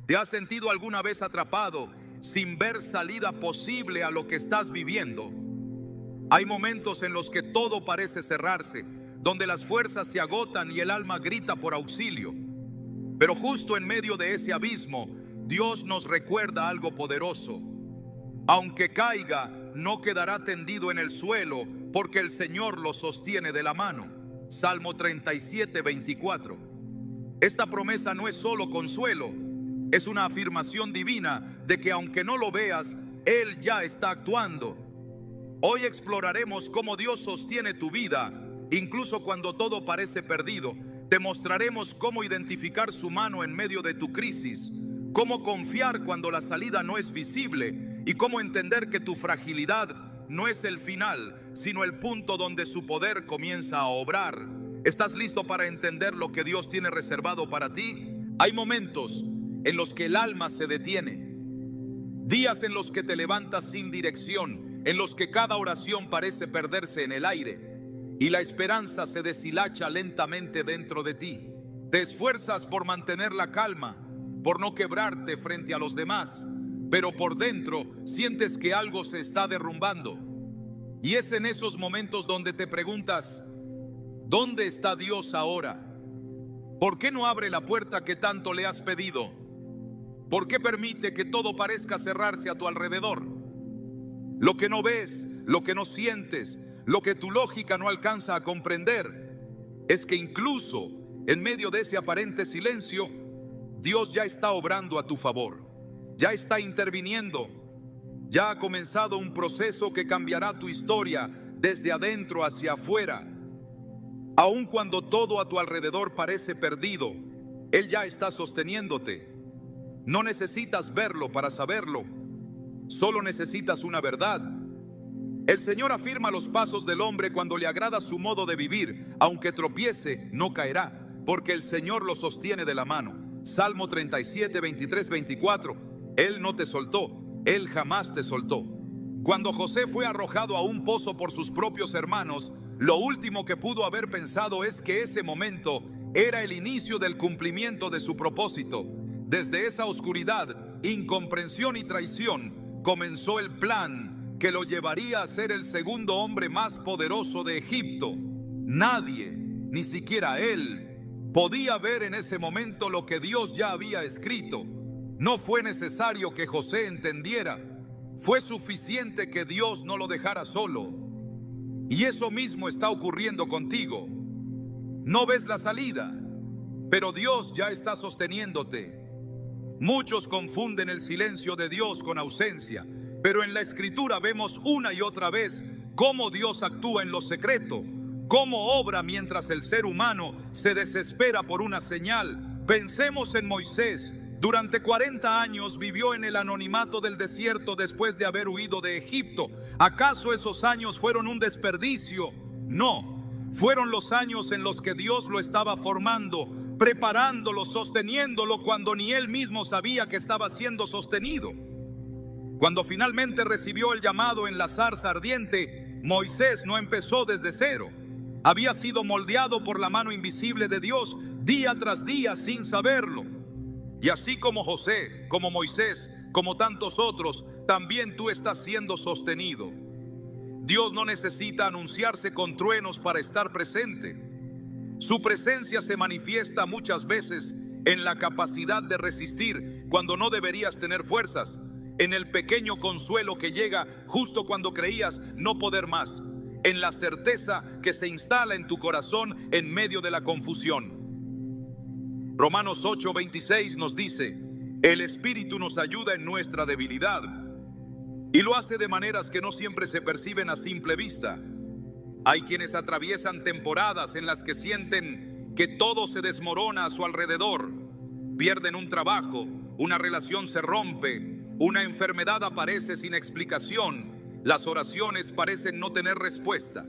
¿Te has sentido alguna vez atrapado sin ver salida posible a lo que estás viviendo? Hay momentos en los que todo parece cerrarse, donde las fuerzas se agotan y el alma grita por auxilio. Pero justo en medio de ese abismo, Dios nos recuerda algo poderoso. Aunque caiga, no quedará tendido en el suelo, porque el Señor lo sostiene de la mano. Salmo 37, 24. Esta promesa no es solo consuelo, es una afirmación divina de que aunque no lo veas, Él ya está actuando. Hoy exploraremos cómo Dios sostiene tu vida, incluso cuando todo parece perdido. Te mostraremos cómo identificar su mano en medio de tu crisis, cómo confiar cuando la salida no es visible y cómo entender que tu fragilidad no es el final, sino el punto donde su poder comienza a obrar. ¿Estás listo para entender lo que Dios tiene reservado para ti? Hay momentos en los que el alma se detiene, días en los que te levantas sin dirección, en los que cada oración parece perderse en el aire y la esperanza se deshilacha lentamente dentro de ti. Te esfuerzas por mantener la calma, por no quebrarte frente a los demás, pero por dentro sientes que algo se está derrumbando. Y es en esos momentos donde te preguntas, ¿dónde está Dios ahora? ¿Por qué no abre la puerta que tanto le has pedido? ¿Por qué permite que todo parezca cerrarse a tu alrededor? Lo que no ves, lo que no sientes, lo que tu lógica no alcanza a comprender, es que incluso en medio de ese aparente silencio, Dios ya está obrando a tu favor, ya está interviniendo, ya ha comenzado un proceso que cambiará tu historia desde adentro hacia afuera. Aun cuando todo a tu alrededor parece perdido, Él ya está sosteniéndote. No necesitas verlo para saberlo, solo necesitas una verdad. El Señor afirma los pasos del hombre cuando le agrada su modo de vivir. Aunque tropiece, no caerá, porque el Señor lo sostiene de la mano. Salmo 37, 23, 24. Él no te soltó, Él jamás te soltó. Cuando José fue arrojado a un pozo por sus propios hermanos, lo último que pudo haber pensado es que ese momento era el inicio del cumplimiento de su propósito. Desde esa oscuridad, incomprensión y traición, comenzó el plan que lo llevaría a ser el segundo hombre más poderoso de Egipto. Nadie, ni siquiera él, podía ver en ese momento lo que Dios ya había escrito. No fue necesario que José entendiera, fue suficiente que Dios no lo dejara solo. Y eso mismo está ocurriendo contigo. No ves la salida, pero Dios ya está sosteniéndote. Muchos confunden el silencio de Dios con ausencia, pero en la Escritura vemos una y otra vez cómo Dios actúa en lo secreto, cómo obra mientras el ser humano se desespera por una señal. Pensemos en Moisés. Durante 40 años vivió en el anonimato del desierto después de haber huido de Egipto. ¿Acaso esos años fueron un desperdicio? No, fueron los años en los que Dios lo estaba formando, preparándolo, sosteniéndolo cuando ni él mismo sabía que estaba siendo sostenido. Cuando finalmente recibió el llamado en la zarza ardiente, Moisés no empezó desde cero. Había sido moldeado por la mano invisible de Dios día tras día sin saberlo. Y así como José, como Moisés, como tantos otros, también tú estás siendo sostenido. Dios no necesita anunciarse con truenos para estar presente. Su presencia se manifiesta muchas veces en la capacidad de resistir cuando no deberías tener fuerzas, en el pequeño consuelo que llega justo cuando creías no poder más, en la certeza que se instala en tu corazón en medio de la confusión. Romanos 8:26 nos dice: el Espíritu nos ayuda en nuestra debilidad, y lo hace de maneras que no siempre se perciben a simple vista. Hay quienes atraviesan temporadas en las que sienten que todo se desmorona a su alrededor. Pierden un trabajo, una relación se rompe, una enfermedad aparece sin explicación, las oraciones parecen no tener respuesta.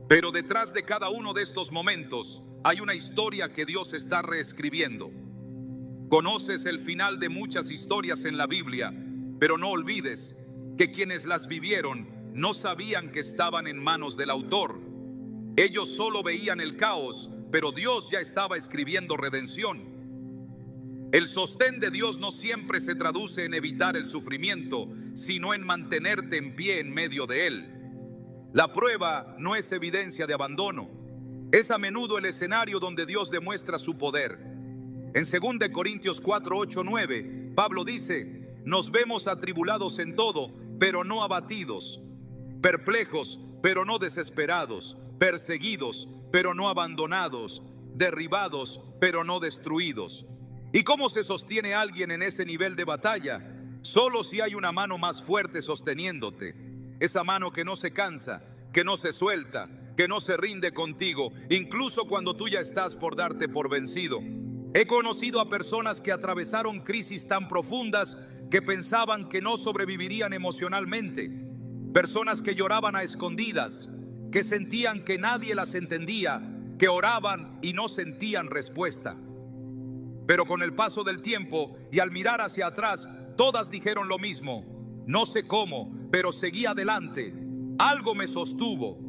Pero detrás de cada uno de estos momentos hay una historia que Dios está reescribiendo. Conoces el final de muchas historias en la Biblia, pero no olvides que quienes las vivieron no sabían que estaban en manos del autor. Ellos solo veían el caos, pero Dios ya estaba escribiendo redención. El sostén de Dios no siempre se traduce en evitar el sufrimiento, sino en mantenerte en pie en medio de él. La prueba no es evidencia de abandono, es a menudo el escenario donde Dios demuestra su poder. En 2 Corintios 4, 8, 9, Pablo dice: nos vemos atribulados en todo, pero no abatidos, perplejos, pero no desesperados, perseguidos, pero no abandonados, derribados, pero no destruidos. ¿Y cómo se sostiene alguien en ese nivel de batalla? Solo si hay una mano más fuerte sosteniéndote. Esa mano que no se cansa, que no se suelta, que no se rinde contigo, incluso cuando tú ya estás por darte por vencido. He conocido a personas que atravesaron crisis tan profundas que pensaban que no sobrevivirían emocionalmente. Personas que lloraban a escondidas, que sentían que nadie las entendía, que oraban y no sentían respuesta. Pero con el paso del tiempo y al mirar hacia atrás, todas dijeron lo mismo: no sé cómo, pero seguí adelante. Algo me sostuvo.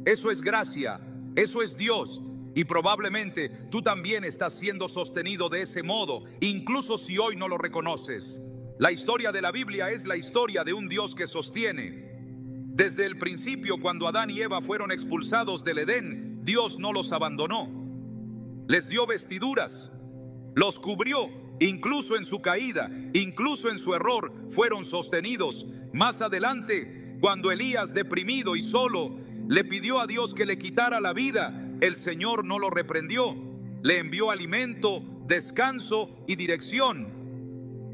Eso es gracia, eso es Dios. Y probablemente tú también estás siendo sostenido de ese modo, incluso si hoy no lo reconoces. La historia de la Biblia es la historia de un Dios que sostiene. Desde el principio, cuando Adán y Eva fueron expulsados del Edén, Dios no los abandonó. Les dio vestiduras, los cubrió, incluso en su caída, incluso en su error, fueron sostenidos. Más adelante, cuando Elías, deprimido y solo, le pidió a Dios que le quitara la vida, el Señor no lo reprendió. Le envió alimento, descanso y dirección.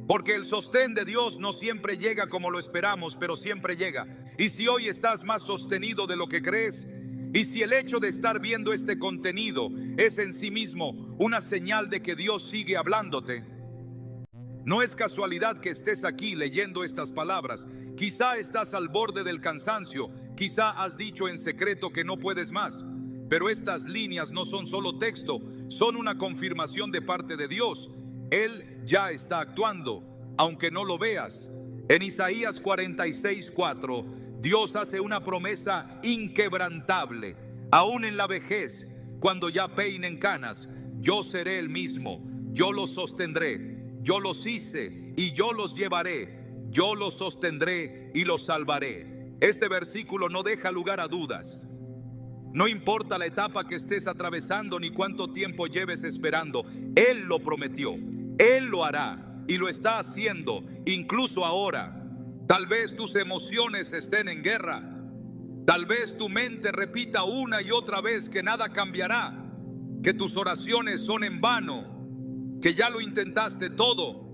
Porque el sostén de Dios no siempre llega como lo esperamos, pero siempre llega. Y si hoy estás más sostenido de lo que crees, y si el hecho de estar viendo este contenido es en sí mismo una señal de que Dios sigue hablándote, no es casualidad que estés aquí leyendo estas palabras. Quizá estás al borde del cansancio, quizá has dicho en secreto que no puedes más, pero estas líneas no son solo texto, son una confirmación de parte de Dios. Él ya está actuando, aunque no lo veas. En Isaías 46:4, Dios hace una promesa inquebrantable. Aún en la vejez, cuando ya peinen canas, yo seré el mismo. Yo los sostendré, yo los hice y yo los llevaré. Yo los sostendré y los salvaré. Este versículo no deja lugar a dudas. No importa la etapa que estés atravesando ni cuánto tiempo lleves esperando, Él lo prometió, Él lo hará y lo está haciendo incluso ahora. Tal vez tus emociones estén en guerra, tal vez tu mente repita una y otra vez que nada cambiará, que tus oraciones son en vano, que ya lo intentaste todo,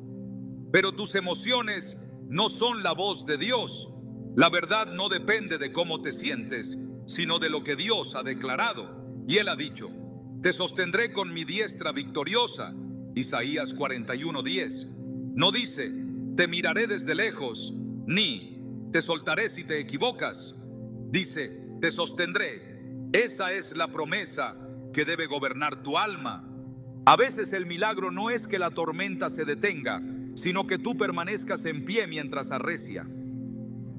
pero tus emociones no son la voz de Dios. La verdad no depende de cómo te sientes, sino de lo que Dios ha declarado. Y Él ha dicho: te sostendré con mi diestra victoriosa. Isaías 41:10. No dice: te miraré desde lejos, ni te soltaré si te equivocas. Dice: te sostendré. Esa es la promesa que debe gobernar tu alma. A veces el milagro no es que la tormenta se detenga, sino que tú permanezcas en pie mientras arrecia.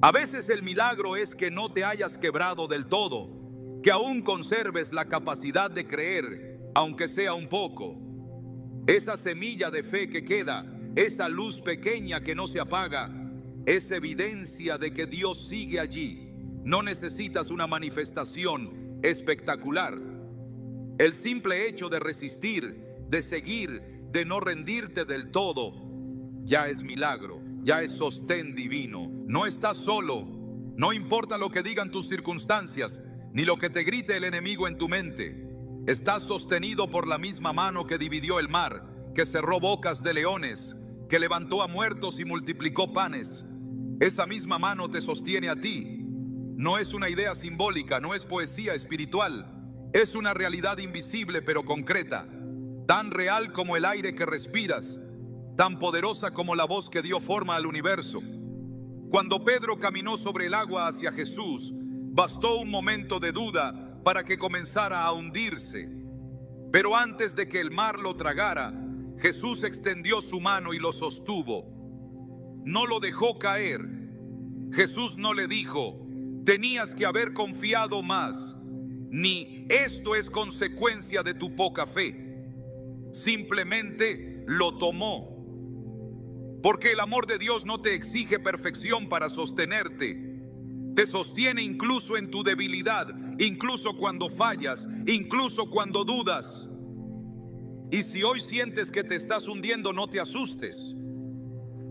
A veces el milagro es que no te hayas quebrado del todo, que aún conserves la capacidad de creer, aunque sea un poco. Esa semilla de fe que queda, esa luz pequeña que no se apaga, es evidencia de que Dios sigue allí. No necesitas una manifestación espectacular. El simple hecho de resistir, de seguir, de no rendirte del todo, ya es milagro, ya es sostén divino. No estás solo, no importa lo que digan tus circunstancias, ni lo que te grite el enemigo en tu mente. Estás sostenido por la misma mano que dividió el mar, que cerró bocas de leones, que levantó a muertos y multiplicó panes. Esa misma mano te sostiene a ti. No es una idea simbólica, no es poesía espiritual. Es una realidad invisible pero concreta, tan real como el aire que respiras, tan poderosa como la voz que dio forma al universo. Cuando Pedro caminó sobre el agua hacia Jesús, bastó un momento de duda para que comenzara a hundirse. Pero antes de que el mar lo tragara, Jesús extendió su mano y lo sostuvo. No lo dejó caer. Jesús no le dijo: tenías que haber confiado más, ni esto es consecuencia de tu poca fe. Simplemente lo tomó. Porque el amor de Dios no te exige perfección para sostenerte. Te sostiene incluso en tu debilidad, incluso cuando fallas, incluso cuando dudas. Y si hoy sientes que te estás hundiendo, no te asustes,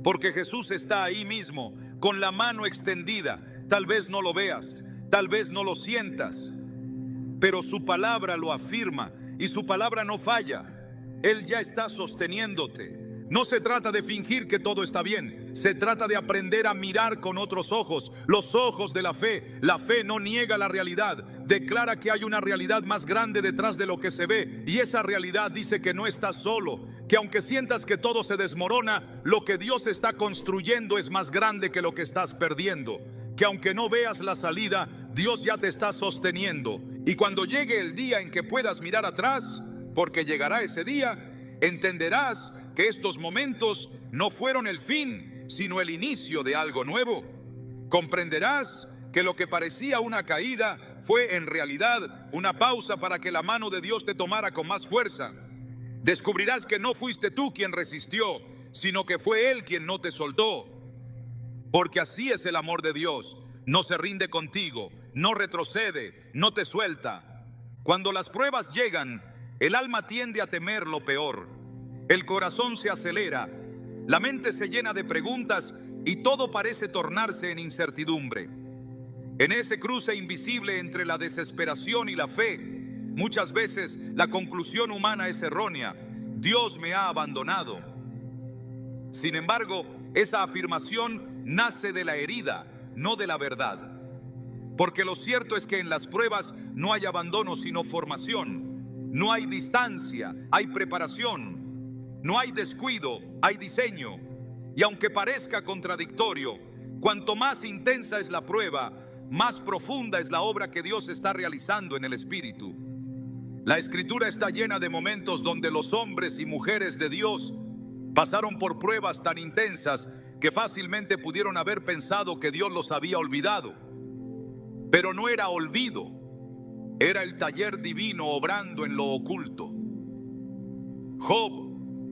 porque Jesús está ahí mismo, con la mano extendida. Tal vez no lo veas, tal vez no lo sientas, pero su palabra lo afirma y su palabra no falla. Él ya está sosteniéndote. No se trata de fingir que todo está bien, se trata de aprender a mirar con otros ojos, los ojos de la fe. La fe no niega la realidad, declara que hay una realidad más grande detrás de lo que se ve, y esa realidad dice que no estás solo, que aunque sientas que todo se desmorona, lo que Dios está construyendo es más grande que lo que estás perdiendo, que aunque no veas la salida, Dios ya te está sosteniendo. Y cuando llegue el día en que puedas mirar atrás, porque llegará ese día, entenderás que estos momentos no fueron el fin, sino el inicio de algo nuevo. Comprenderás que lo que parecía una caída fue en realidad una pausa para que la mano de Dios te tomara con más fuerza. Descubrirás que no fuiste tú quien resistió, sino que fue Él quien no te soltó. Porque así es el amor de Dios. No se rinde contigo, no retrocede, no te suelta. Cuando las pruebas llegan, el alma tiende a temer lo peor. El corazón se acelera, la mente se llena de preguntas y todo parece tornarse en incertidumbre. En ese cruce invisible entre la desesperación y la fe, muchas veces la conclusión humana es errónea: Dios me ha abandonado. Sin embargo, esa afirmación nace de la herida, no de la verdad. Porque lo cierto es que en las pruebas no hay abandono sino formación. No hay distancia, hay preparación. No hay descuido, hay diseño. Y aunque parezca contradictorio, cuanto más intensa es la prueba, más profunda es la obra que Dios está realizando en el Espíritu. La Escritura está llena de momentos donde los hombres y mujeres de Dios pasaron por pruebas tan intensas que fácilmente pudieron haber pensado que Dios los había olvidado. Pero no era olvido, era el taller divino obrando en lo oculto. Job,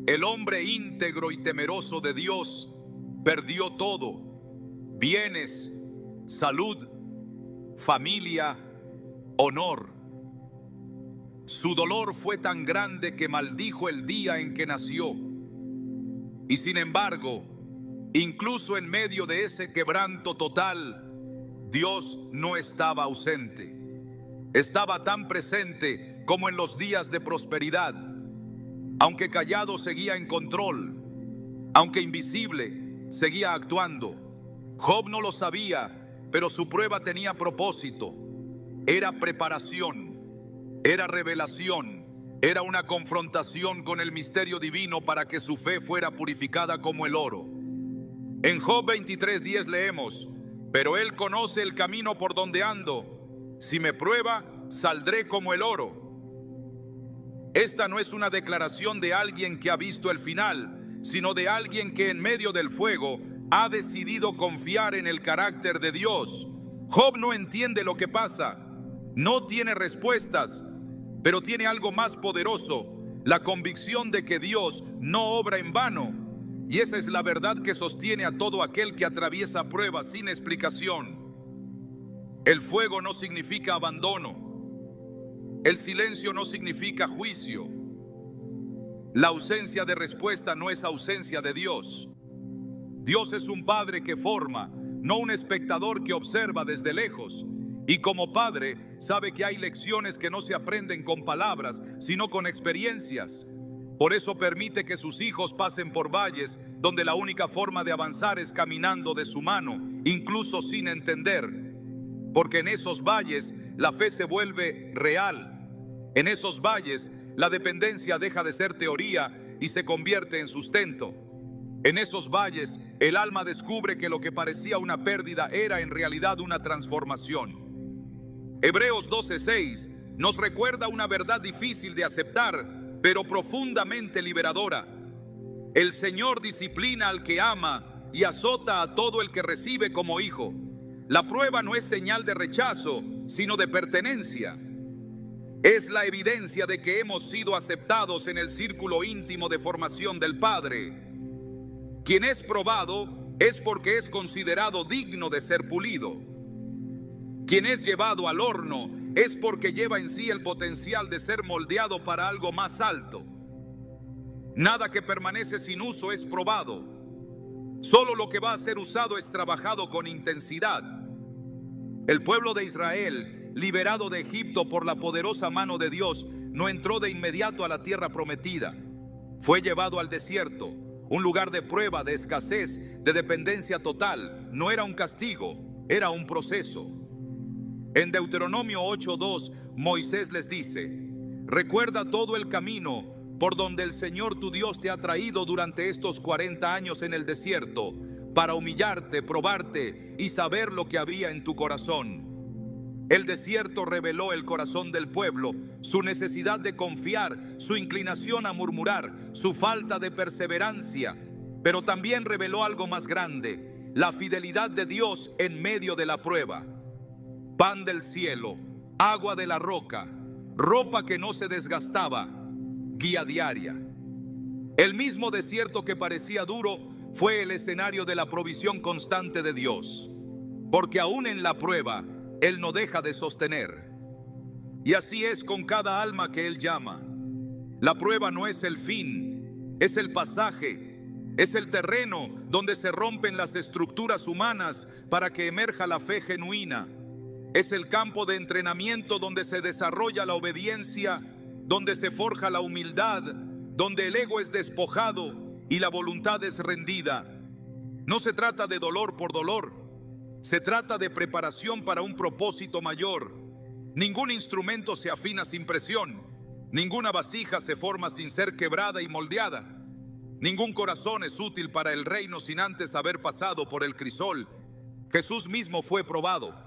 el hombre íntegro y temeroso de Dios, perdió todo: bienes, salud, familia, honor. Su dolor fue tan grande que maldijo el día en que nació. Y sin embargo, incluso en medio de ese quebranto total, Dios no estaba ausente. Estaba tan presente como en los días de prosperidad. Aunque callado, seguía en control. Aunque invisible, seguía actuando. Job no lo sabía, pero su prueba tenía propósito. Era preparación, era revelación, era una confrontación con el misterio divino para que su fe fuera purificada como el oro. En Job 23:10 leemos: pero Él conoce el camino por donde ando. Si me prueba, saldré como el oro. Esta no es una declaración de alguien que ha visto el final, sino de alguien que en medio del fuego ha decidido confiar en el carácter de Dios. Job no entiende lo que pasa, no tiene respuestas, pero tiene algo más poderoso: la convicción de que Dios no obra en vano. Y esa es la verdad que sostiene a todo aquel que atraviesa pruebas sin explicación. El fuego no significa abandono. El silencio no significa juicio. La ausencia de respuesta no es ausencia de Dios. Dios es un padre que forma, no un espectador que observa desde lejos. Y como padre, sabe que hay lecciones que no se aprenden con palabras, sino con experiencias. Por eso permite que sus hijos pasen por valles donde la única forma de avanzar es caminando de su mano, incluso sin entender. Porque en esos valles la fe se vuelve real. En esos valles la dependencia deja de ser teoría y se convierte en sustento. En esos valles el alma descubre que lo que parecía una pérdida era en realidad una transformación. Hebreos 12:6 nos recuerda una verdad difícil de aceptar, pero profundamente liberadora. El Señor disciplina al que ama y azota a todo el que recibe como hijo. La prueba no es señal de rechazo, sino de pertenencia. es la evidencia de que hemos sido aceptados en el círculo íntimo de formación del Padre. Quien es probado es porque es considerado digno de ser pulido. Quien es llevado al horno es porque lleva en sí el potencial de ser moldeado para algo más alto. Nada que permanece sin uso es probado. Solo lo que va a ser usado es trabajado con intensidad. El pueblo de Israel, liberado de Egipto por la poderosa mano de Dios, no entró de inmediato a la tierra prometida. Fue llevado al desierto, un lugar de prueba, de escasez, de dependencia total. No era un castigo, era un proceso. En Deuteronomio 8:2, Moisés les dice: recuerda todo el camino por donde el Señor tu Dios te ha traído durante estos 40 años en el desierto, para humillarte, probarte y saber lo que había en tu corazón. El desierto reveló el corazón del pueblo, su necesidad de confiar, su inclinación a murmurar, su falta de perseverancia, pero también reveló algo más grande: la fidelidad de Dios en medio de la prueba. Pan del cielo, agua de la roca, ropa que no se desgastaba, guía diaria. El mismo desierto que parecía duro fue el escenario de la provisión constante de Dios, porque aún en la prueba Él no deja de sostener. Y así es con cada alma que Él llama. La prueba no es el fin, es el pasaje, es el terreno donde se rompen las estructuras humanas para que emerja la fe genuina. Es el campo de entrenamiento donde se desarrolla la obediencia, donde se forja la humildad, donde el ego es despojado y la voluntad es rendida. No se trata de dolor por dolor, se trata de preparación para un propósito mayor. Ningún instrumento se afina sin presión, ninguna vasija se forma sin ser quebrada y moldeada. Ningún corazón es útil para el reino sin antes haber pasado por el crisol. Jesús mismo fue probado.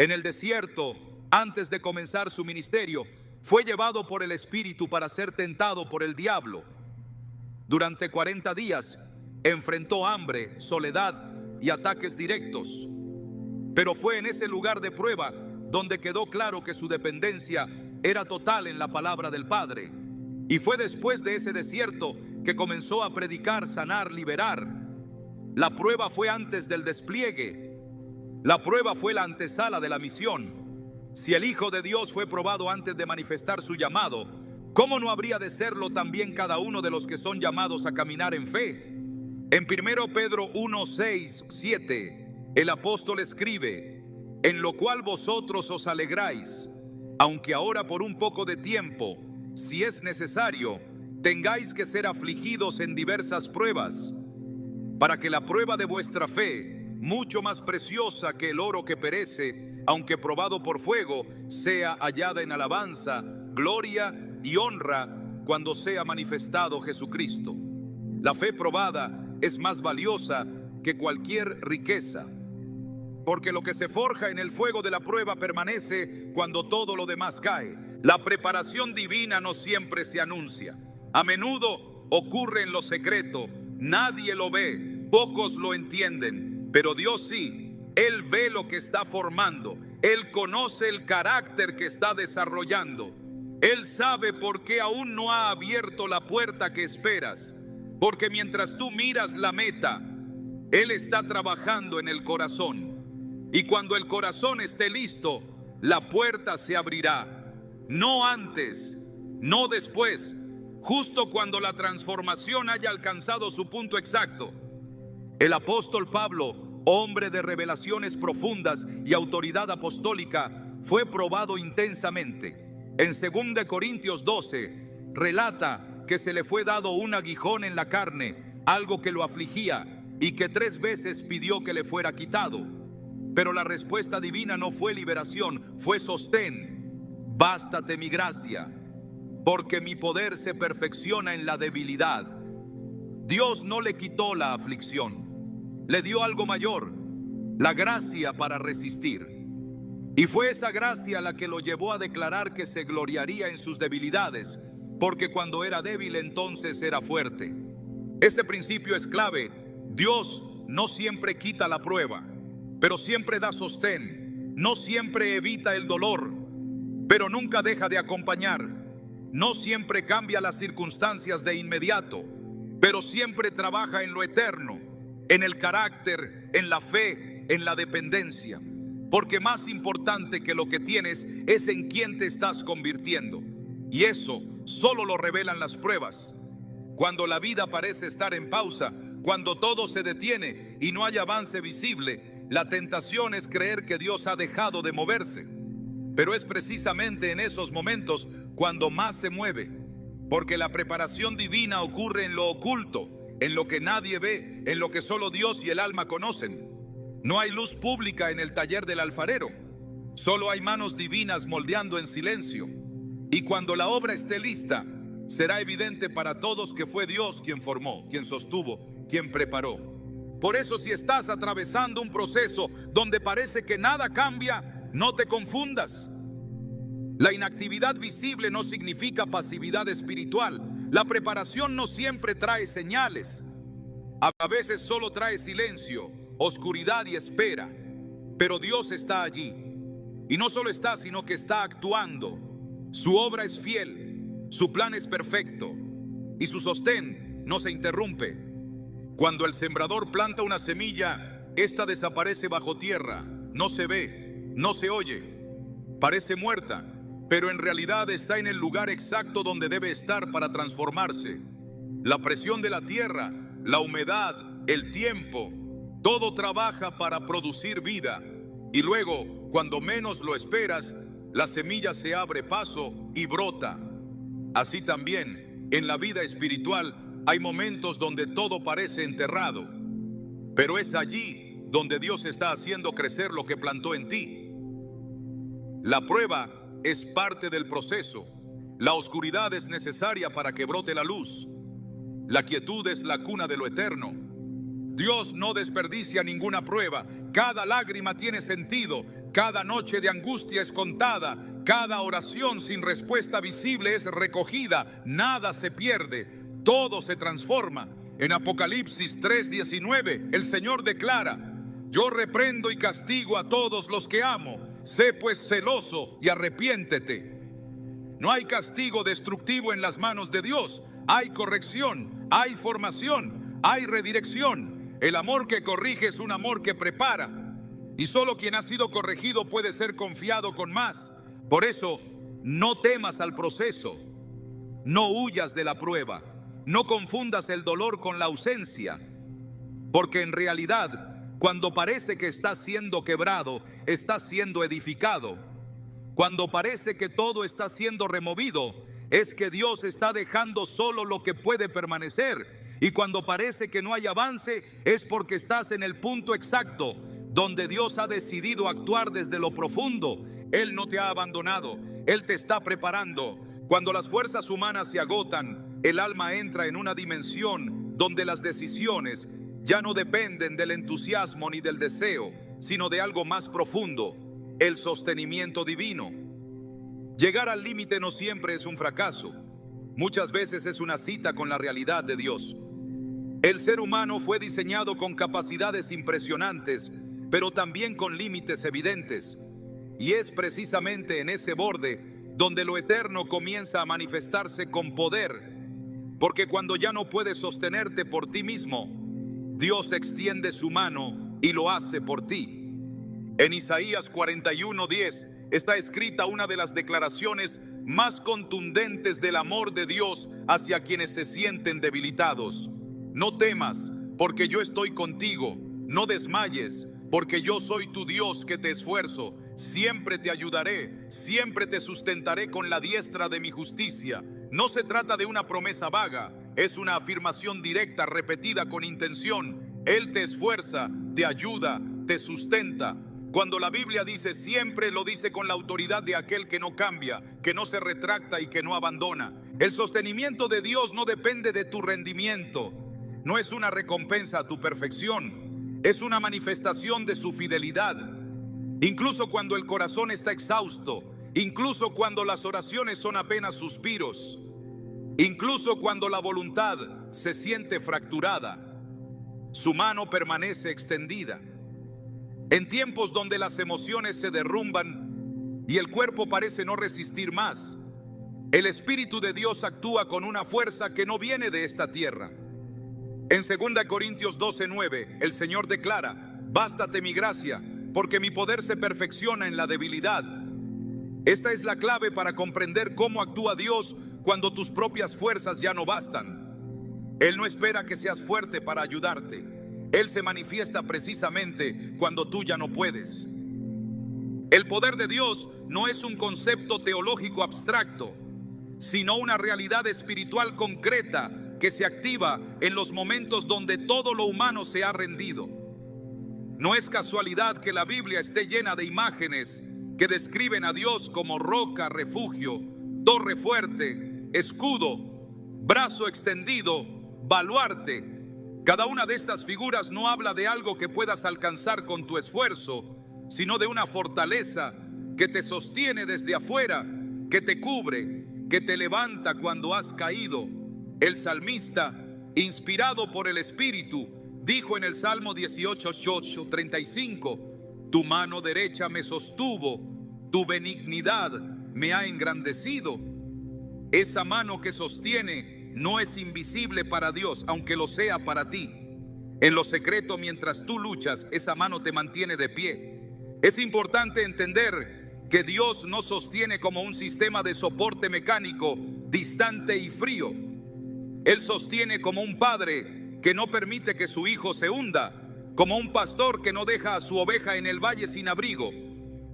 En el desierto, antes de comenzar su ministerio, fue llevado por el Espíritu para ser tentado por el diablo. Durante 40 días enfrentó hambre, soledad y ataques directos. Pero fue en ese lugar de prueba donde quedó claro que su dependencia era total en la palabra del Padre. Y fue después de ese desierto que comenzó a predicar, sanar, liberar. La prueba fue antes del despliegue. La prueba fue la antesala de la misión. Si el Hijo de Dios fue probado antes de manifestar su llamado, ¿cómo no habría de serlo también cada uno de los que son llamados a caminar en fe? En 1 Pedro 1:6-7, el apóstol escribe: en lo cual vosotros os alegráis, aunque ahora por un poco de tiempo, si es necesario, tengáis que ser afligidos en diversas pruebas, para que la prueba de vuestra fe, mucho más preciosa que el oro que perece, aunque probado por fuego, sea hallada en alabanza, gloria y honra cuando sea manifestado Jesucristo. La fe probada es más valiosa que cualquier riqueza, porque lo que se forja en el fuego de la prueba permanece cuando todo lo demás cae. La preparación divina no siempre se anuncia. A menudo ocurre en lo secreto, nadie lo ve, pocos lo entienden. Pero Dios sí, Él ve lo que está formando, Él conoce el carácter que está desarrollando, Él sabe por qué aún no ha abierto la puerta que esperas, porque mientras tú miras la meta, Él está trabajando en el corazón, y cuando el corazón esté listo, la puerta se abrirá, no antes, no después, justo cuando la transformación haya alcanzado su punto exacto. El apóstol Pablo, hombre de revelaciones profundas y autoridad apostólica, fue probado intensamente. En 2 Corintios 12, relata que se le fue dado un aguijón en la carne, algo que lo afligía y que 3 veces pidió que le fuera quitado. Pero la respuesta divina no fue liberación, fue sostén. Bástate mi gracia, porque mi poder se perfecciona en la debilidad. Dios no le quitó la aflicción, le dio algo mayor, la gracia para resistir. Y fue esa gracia la que lo llevó a declarar que se gloriaría en sus debilidades, porque cuando era débil entonces era fuerte. Este principio es clave. Dios no siempre quita la prueba, pero siempre da sostén. No siempre evita el dolor, pero nunca deja de acompañar. No siempre cambia las circunstancias de inmediato, pero siempre trabaja en lo eterno, en el carácter, en la fe, en la dependencia. Porque más importante que lo que tienes es en quién te estás convirtiendo. Y eso solo lo revelan las pruebas. Cuando la vida parece estar en pausa, cuando todo se detiene y no hay avance visible, la tentación es creer que Dios ha dejado de moverse. Pero es precisamente en esos momentos cuando más se mueve, porque la preparación divina ocurre en lo oculto, en lo que nadie ve, en lo que solo Dios y el alma conocen. No hay luz pública en el taller del alfarero, solo hay manos divinas moldeando en silencio. Y cuando la obra esté lista, será evidente para todos que fue Dios quien formó, quien sostuvo, quien preparó. Por eso, si estás atravesando un proceso donde parece que nada cambia, no te confundas. La inactividad visible no significa pasividad espiritual. La preparación no siempre trae señales. A veces solo trae silencio, oscuridad y espera. Pero Dios está allí. Y no solo está, sino que está actuando. Su obra es fiel, su plan es perfecto y su sostén no se interrumpe. Cuando el sembrador planta una semilla, esta desaparece bajo tierra, no se ve, no se oye, parece muerta, pero en realidad está en el lugar exacto donde debe estar para transformarse. La presión de la tierra, la humedad, el tiempo, todo trabaja para producir vida. Y luego, cuando menos lo esperas, la semilla se abre paso y brota. Así también, en la vida espiritual, hay momentos donde todo parece enterrado, pero es allí donde Dios está haciendo crecer lo que plantó en ti. La prueba es parte del proceso. La oscuridad es necesaria para que brote la luz. La quietud es la cuna de lo eterno. Dios no desperdicia ninguna prueba. Cada lágrima tiene sentido. Cada noche de angustia es contada. Cada oración sin respuesta visible es recogida. Nada se pierde. Todo se transforma. En Apocalipsis 3:19, el Señor declara: yo reprendo y castigo a todos los que amo. Sé pues celoso y arrepiéntete. No hay castigo destructivo en las manos de Dios. Hay corrección, hay formación, hay redirección. El amor que corrige es un amor que prepara. Y solo quien ha sido corregido puede ser confiado con más. Por eso, no temas al proceso. No huyas de la prueba. No confundas el dolor con la ausencia. Porque en realidad, cuando parece que estás siendo quebrado, estás siendo edificado. Cuando parece que todo está siendo removido, es que Dios está dejando solo lo que puede permanecer. Y cuando parece que no hay avance, es porque estás en el punto exacto donde Dios ha decidido actuar desde lo profundo. Él no te ha abandonado, Él te está preparando. Cuando las fuerzas humanas se agotan, el alma entra en una dimensión donde las decisiones ya no dependen del entusiasmo ni del deseo, sino de algo más profundo, el sostenimiento divino. Llegar al límite no siempre es un fracaso. Muchas veces es una cita con la realidad de Dios. El ser humano fue diseñado con capacidades impresionantes, pero también con límites evidentes. Y es precisamente en ese borde donde lo eterno comienza a manifestarse con poder. Porque cuando ya no puedes sostenerte por ti mismo, Dios extiende su mano y lo hace por ti. En Isaías 41:10 está escrita una de las declaraciones más contundentes del amor de Dios hacia quienes se sienten debilitados. No temas, porque yo estoy contigo. No desmayes, porque yo soy tu Dios que te esfuerzo. Siempre te ayudaré, siempre te sustentaré con la diestra de mi justicia. No se trata de una promesa vaga, es una afirmación directa, repetida con intención. Él te esfuerza, te ayuda, te sustenta. Cuando la Biblia dice siempre, lo dice con la autoridad de aquel que no cambia, que no se retracta y que no abandona. El sostenimiento de Dios no depende de tu rendimiento, no es una recompensa a tu perfección, es una manifestación de su fidelidad. Incluso cuando el corazón está exhausto, incluso cuando las oraciones son apenas suspiros, incluso cuando la voluntad se siente fracturada, su mano permanece extendida. En tiempos donde las emociones se derrumban, y el cuerpo parece no resistir más. El Espíritu de Dios actúa con una fuerza que no viene de esta tierra. En 2 Corintios 12:9, el Señor declara: bástate mi gracia, porque mi poder se perfecciona en la debilidad. Esta es la clave para comprender cómo actúa Dios cuando tus propias fuerzas ya no bastan. Él no espera que seas fuerte para ayudarte. Él se manifiesta precisamente cuando tú ya no puedes. El poder de Dios no es un concepto teológico abstracto, sino una realidad espiritual concreta que se activa en los momentos donde todo lo humano se ha rendido. No es casualidad que la Biblia esté llena de imágenes que describen a Dios como roca, refugio, torre fuerte, escudo, brazo extendido, baluarte. Cada una de estas figuras no habla de algo que puedas alcanzar con tu esfuerzo, sino de una fortaleza que te sostiene desde afuera, que te cubre, que te levanta cuando has caído. El salmista, inspirado por el Espíritu, dijo en el Salmo 18:35: tu mano derecha me sostuvo, tu benignidad me ha engrandecido. Esa mano que sostiene no es invisible para Dios, aunque lo sea para ti. En lo secreto, mientras tú luchas, esa mano te mantiene de pie. Es importante entender que Dios no sostiene como un sistema de soporte mecánico distante y frío. Él sostiene como un padre que no permite que su hijo se hunda, como un pastor que no deja a su oveja en el valle sin abrigo,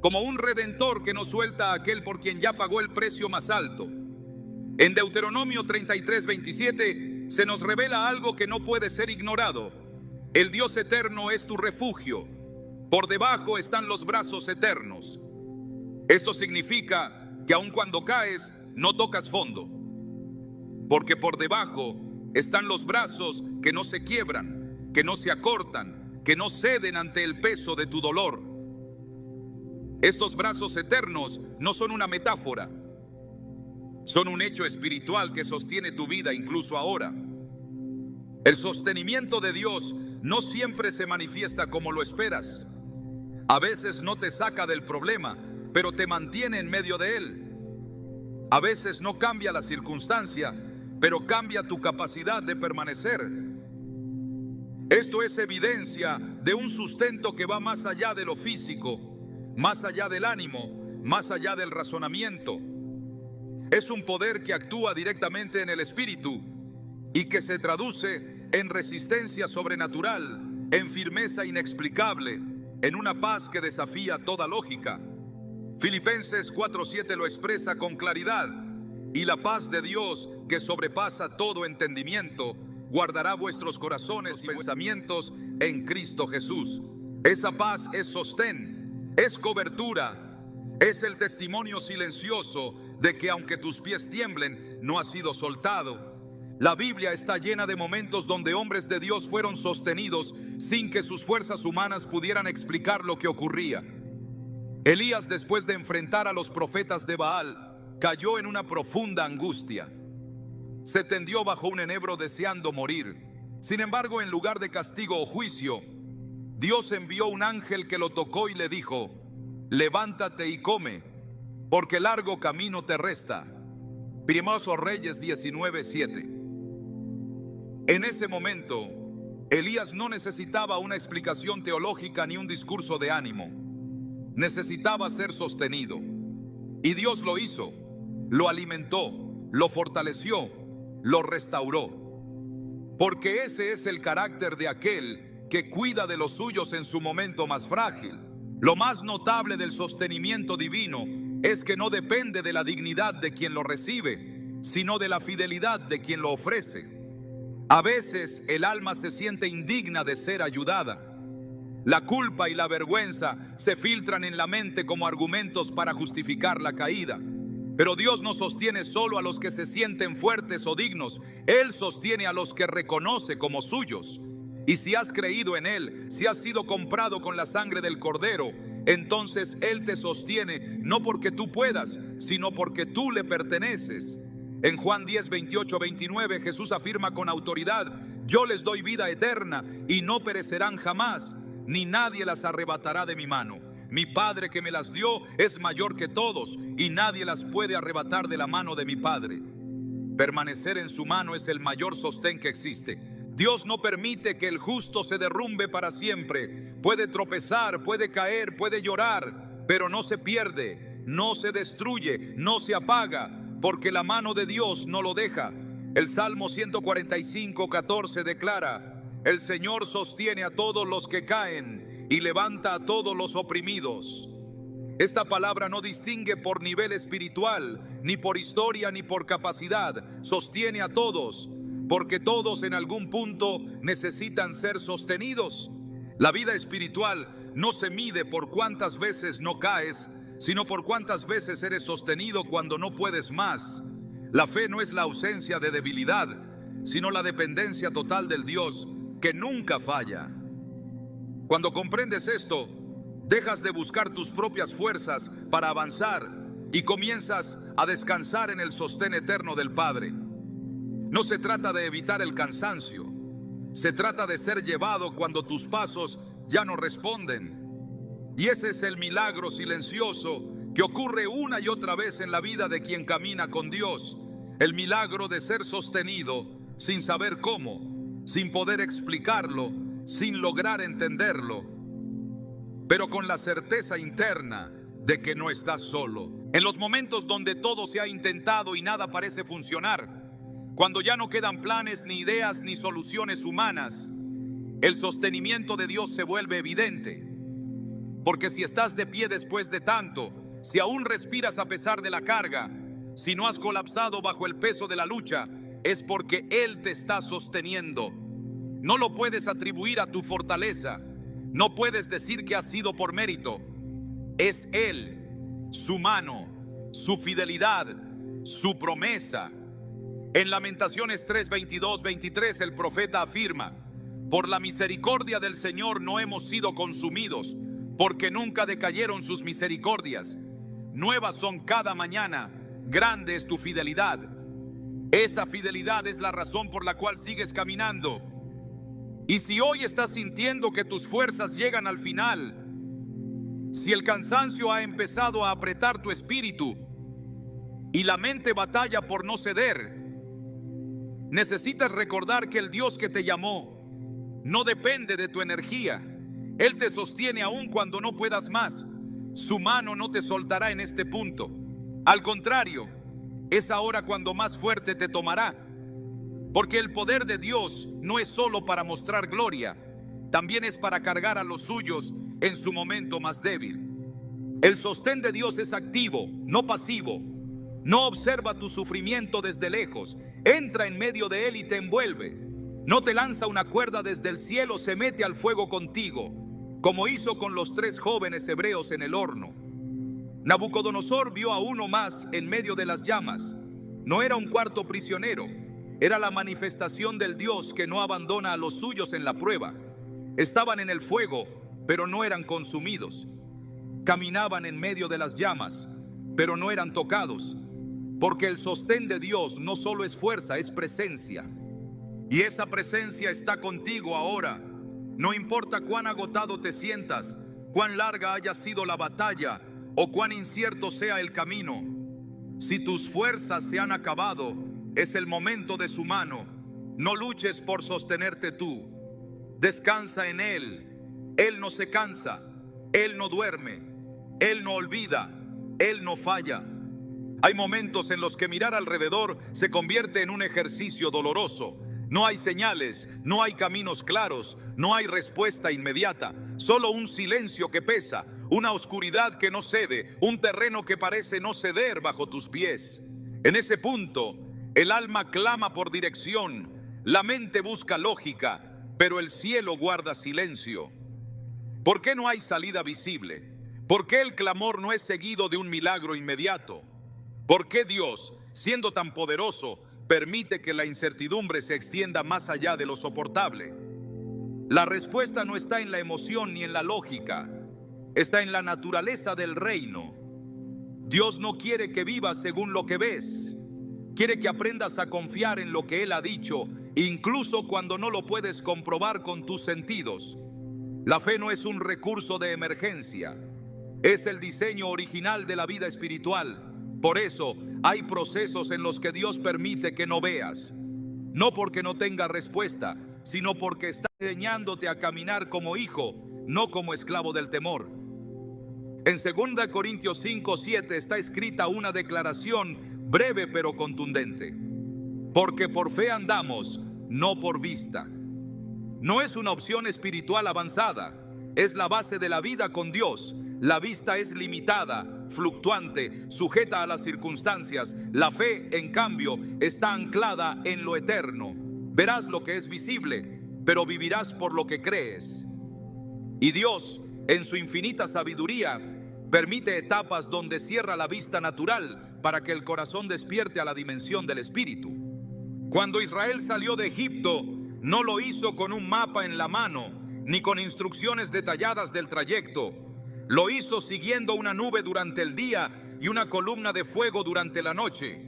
como un redentor que no suelta a aquel por quien ya pagó el precio más alto. En Deuteronomio 33:27 se nos revela algo que no puede ser ignorado. El Dios eterno es tu refugio. Por debajo están los brazos eternos. Esto significa que aun cuando caes, no tocas fondo, porque por debajo están los brazos que no se quiebran, que no se acortan, que no ceden ante el peso de tu dolor. Estos brazos eternos no son una metáfora, son un hecho espiritual que sostiene tu vida incluso ahora. El sostenimiento de Dios no siempre se manifiesta como lo esperas. A veces no te saca del problema, pero te mantiene en medio de él. A veces no cambia la circunstancia, pero cambia tu capacidad de permanecer. Esto es evidencia de un sustento que va más allá de lo físico, más allá del ánimo, más allá del razonamiento. Es un poder que actúa directamente en el espíritu y que se traduce en resistencia sobrenatural, en firmeza inexplicable, en una paz que desafía toda lógica. Filipenses 4:7 lo expresa con claridad: y la paz de Dios, que sobrepasa todo entendimiento, guardará vuestros corazones y pensamientos en Cristo Jesús. Esa paz es sostén, es cobertura, es el testimonio silencioso de que aunque tus pies tiemblen, no has sido soltado. La Biblia está llena de momentos donde hombres de Dios fueron sostenidos sin que sus fuerzas humanas pudieran explicar lo que ocurría. Elías, después de enfrentar a los profetas de Baal, cayó en una profunda angustia. Se tendió bajo un enebro deseando morir. Sin embargo, en lugar de castigo o juicio, Dios envió un ángel que lo tocó y le dijo: levántate y come, porque largo camino te resta. Primeros Reyes 19:7. En ese momento, Elías no necesitaba una explicación teológica ni un discurso de ánimo. Necesitaba ser sostenido. Y Dios lo hizo. Lo alimentó, lo fortaleció, lo restauró. Porque ese es el carácter de aquel que cuida de los suyos en su momento más frágil. Lo más notable del sostenimiento divino es que no depende de la dignidad de quien lo recibe, sino de la fidelidad de quien lo ofrece. A veces el alma se siente indigna de ser ayudada. La culpa y la vergüenza se filtran en la mente como argumentos para justificar la caída. Pero Dios no sostiene solo a los que se sienten fuertes o dignos. Él sostiene a los que reconoce como suyos. Y si has creído en Él, si has sido comprado con la sangre del Cordero, entonces Él te sostiene no porque tú puedas, sino porque tú le perteneces. En Juan 10:28-29 Jesús afirma con autoridad: yo les doy vida eterna y no perecerán jamás, ni nadie las arrebatará de mi mano. Mi Padre que me las dio es mayor que todos, y nadie las puede arrebatar de la mano de mi Padre. Permanecer en su mano es el mayor sostén que existe. Dios no permite que el justo se derrumbe para siempre. Puede tropezar, puede caer, puede llorar, pero no se pierde, no se destruye, no se apaga, porque la mano de Dios no lo deja. El Salmo 145:14 declara: el Señor sostiene a todos los que caen y levanta a todos los oprimidos. Esta palabra no distingue por nivel espiritual, ni por historia, ni por capacidad. Sostiene a todos, porque todos en algún punto necesitan ser sostenidos. La vida espiritual no se mide por cuántas veces no caes, sino por cuántas veces eres sostenido cuando no puedes más. La fe no es la ausencia de debilidad, sino la dependencia total del Dios que nunca falla. Cuando comprendes esto, dejas de buscar tus propias fuerzas para avanzar y comienzas a descansar en el sostén eterno del Padre. No se trata de evitar el cansancio, se trata de ser llevado cuando tus pasos ya no responden. Y ese es el milagro silencioso que ocurre una y otra vez en la vida de quien camina con Dios. El milagro de ser sostenido sin saber cómo, sin poder explicarlo, sin lograr entenderlo, pero con la certeza interna de que no estás solo. En los momentos donde todo se ha intentado y nada parece funcionar, cuando ya no quedan planes, ni ideas, ni soluciones humanas, el sostenimiento de Dios se vuelve evidente. Porque si estás de pie después de tanto, si aún respiras a pesar de la carga, si no has colapsado bajo el peso de la lucha, es porque Él te está sosteniendo. No lo puedes atribuir a tu fortaleza. No puedes decir que ha sido por mérito. Es Él, su mano, su fidelidad, su promesa. En Lamentaciones 3:22-23 el profeta afirma: por la misericordia del Señor no hemos sido consumidos, porque nunca decayeron sus misericordias. Nuevas son cada mañana, grande es tu fidelidad. Esa fidelidad es la razón por la cual sigues caminando. Y si hoy estás sintiendo que tus fuerzas llegan al final, si el cansancio ha empezado a apretar tu espíritu y la mente batalla por no ceder, necesitas recordar que el Dios que te llamó no depende de tu energía. Él te sostiene aún cuando no puedas más. Su mano no te soltará en este punto. Al contrario, es ahora cuando más fuerte te tomará. Porque el poder de Dios no es solo para mostrar gloria, también es para cargar a los suyos en su momento más débil. El sostén de Dios es activo, no pasivo. No observa tu sufrimiento desde lejos. Entra en medio de él y te envuelve. No te lanza una cuerda desde el cielo, se mete al fuego contigo, como hizo con los 3 jóvenes hebreos en el horno. Nabucodonosor vio a uno más en medio de las llamas. No era un cuarto prisionero, era la manifestación del Dios que no abandona a los suyos en la prueba. Estaban en el fuego, pero no eran consumidos. Caminaban en medio de las llamas, pero no eran tocados. Porque el sostén de Dios no solo es fuerza, es presencia. Y esa presencia está contigo ahora. No importa cuán agotado te sientas, cuán larga haya sido la batalla o cuán incierto sea el camino. Si tus fuerzas se han acabado, es el momento de su mano. No luches por sostenerte tú. Descansa en Él. Él no se cansa. Él no duerme. Él no olvida. Él no falla. Hay momentos en los que mirar alrededor se convierte en un ejercicio doloroso. No hay señales, no hay caminos claros, no hay respuesta inmediata. Solo un silencio que pesa, una oscuridad que no cede, un terreno que parece no ceder bajo tus pies. En ese punto, el alma clama por dirección, la mente busca lógica, pero el cielo guarda silencio. ¿Por qué no hay salida visible? ¿Por qué el clamor no es seguido de un milagro inmediato? ¿Por qué Dios, siendo tan poderoso, permite que la incertidumbre se extienda más allá de lo soportable? La respuesta no está en la emoción ni en la lógica, está en la naturaleza del reino. Dios no quiere que vivas según lo que ves, quiere que aprendas a confiar en lo que Él ha dicho, incluso cuando no lo puedes comprobar con tus sentidos. La fe no es un recurso de emergencia, Es el diseño original de la vida espiritual. Por eso hay procesos en los que Dios permite que no veas. No porque no tenga respuesta, sino porque está enseñándote a caminar como hijo, no como esclavo del temor. En 2 Corintios 5:7 está escrita una declaración breve pero contundente. Porque por fe andamos, no por vista. No es una opción espiritual avanzada, es la base de la vida con Dios. La vista es limitada, fluctuante, sujeta a las circunstancias. La fe, en cambio, está anclada en lo eterno. Verás lo que es visible, pero vivirás por lo que crees. Y Dios, en su infinita sabiduría, permite etapas donde cierra la vista natural para que el corazón despierte a la dimensión del espíritu. Cuando Israel salió de Egipto, no lo hizo con un mapa en la mano, ni con instrucciones detalladas del trayecto. Lo hizo siguiendo una nube durante el día y una columna de fuego durante la noche.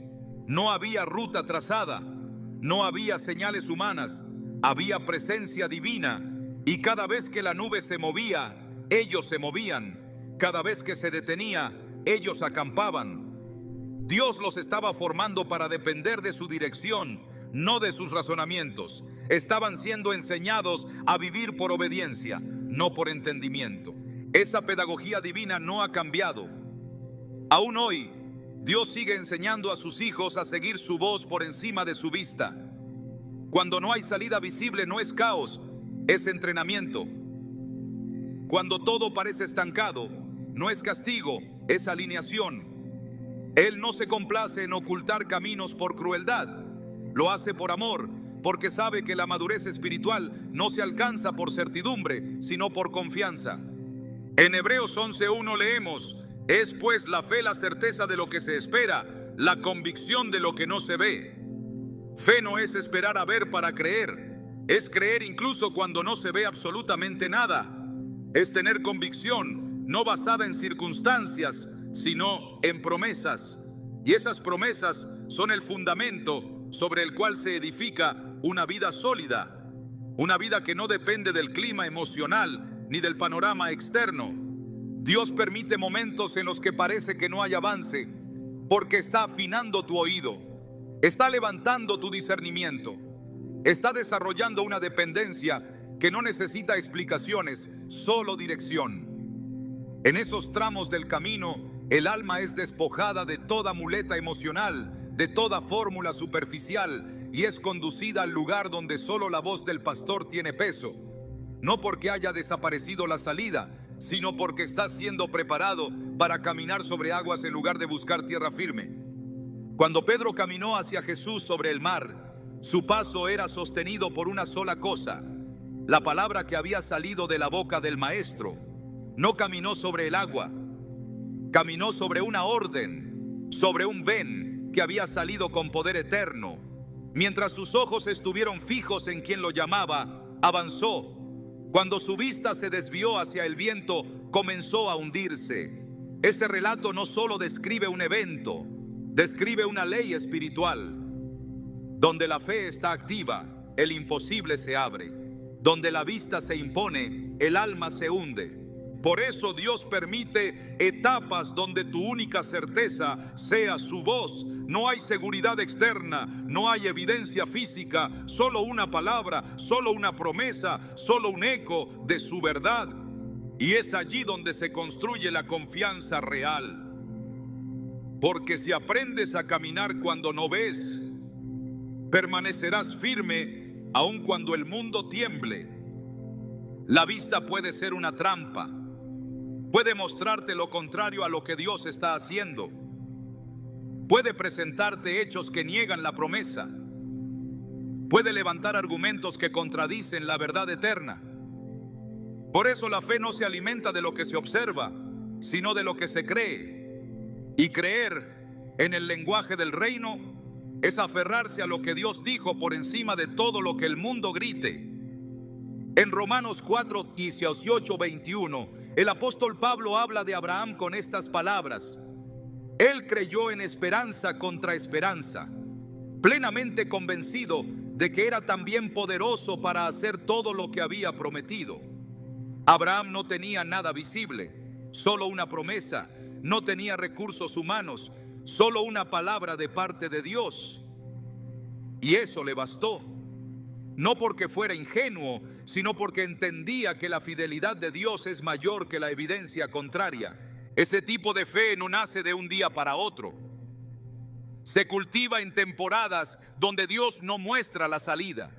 No había ruta trazada, no había señales humanas, había presencia divina, y cada vez que la nube se movía, ellos se movían. Cada vez que se detenía, ellos acampaban. Dios los estaba formando para depender de su dirección, no de sus razonamientos. Estaban siendo enseñados a vivir por obediencia, no por entendimiento. Esa pedagogía divina no ha cambiado. Aún hoy, Dios sigue enseñando a sus hijos a seguir su voz por encima de su vista. Cuando no hay salida visible, no es caos, es entrenamiento. Cuando todo parece estancado, no es castigo, es alineación. Él no se complace en ocultar caminos por crueldad. Lo hace por amor, porque sabe que la madurez espiritual no se alcanza por certidumbre, sino por confianza. En Hebreos 11:1 leemos: es pues la fe la certeza de lo que se espera, la convicción de lo que no se ve. Fe no es esperar a ver para creer, es creer incluso cuando no se ve absolutamente nada. Es tener convicción, no basada en circunstancias, sino en promesas. Y esas promesas son el fundamento sobre el cual se edifica una vida sólida, una vida que no depende del clima emocional ni del panorama externo. Dios permite momentos en los que parece que no hay avance, porque está afinando tu oído, está levantando tu discernimiento, está desarrollando una dependencia que no necesita explicaciones, solo dirección. En esos tramos del camino, el alma es despojada de toda muleta emocional, de toda fórmula superficial, y es conducida al lugar donde solo la voz del pastor tiene peso. No porque haya desaparecido la salida, sino porque está siendo preparado para caminar sobre aguas en lugar de buscar tierra firme. Cuando Pedro caminó hacia Jesús sobre el mar, su paso era sostenido por una sola cosa: la palabra que había salido de la boca del Maestro. No caminó sobre el agua, caminó sobre una orden, sobre un ven que había salido con poder eterno. Mientras sus ojos estuvieron fijos en quien lo llamaba, avanzó. Cuando su vista se desvió hacia el viento, comenzó a hundirse. Ese relato no solo describe un evento, describe una ley espiritual. Donde la fe está activa, el imposible se abre. Donde la vista se impone, el alma se hunde. Por eso Dios permite etapas donde tu única certeza sea su voz. No hay seguridad externa, no hay evidencia física, solo una palabra, solo una promesa, solo un eco de su verdad. Y es allí donde se construye la confianza real. Porque si aprendes a caminar cuando no ves, permanecerás firme aun cuando el mundo tiemble. La vista puede ser una trampa. Puede mostrarte lo contrario a lo que Dios está haciendo. Puede presentarte hechos que niegan la promesa. Puede levantar argumentos que contradicen la verdad eterna. Por eso la fe no se alimenta de lo que se observa, sino de lo que se cree. Y creer en el lenguaje del reino es aferrarse a lo que Dios dijo por encima de todo lo que el mundo grite. En Romanos 4:18-21, el apóstol Pablo habla de Abraham con estas palabras: él creyó en esperanza contra esperanza, plenamente convencido de que era también poderoso para hacer todo lo que había prometido. Abraham no tenía nada visible, solo una promesa, no tenía recursos humanos, solo una palabra de parte de Dios. Y eso le bastó. No porque fuera ingenuo, sino porque entendía que la fidelidad de Dios es mayor que la evidencia contraria. Ese tipo de fe no nace de un día para otro. Se cultiva en temporadas donde Dios no muestra la salida.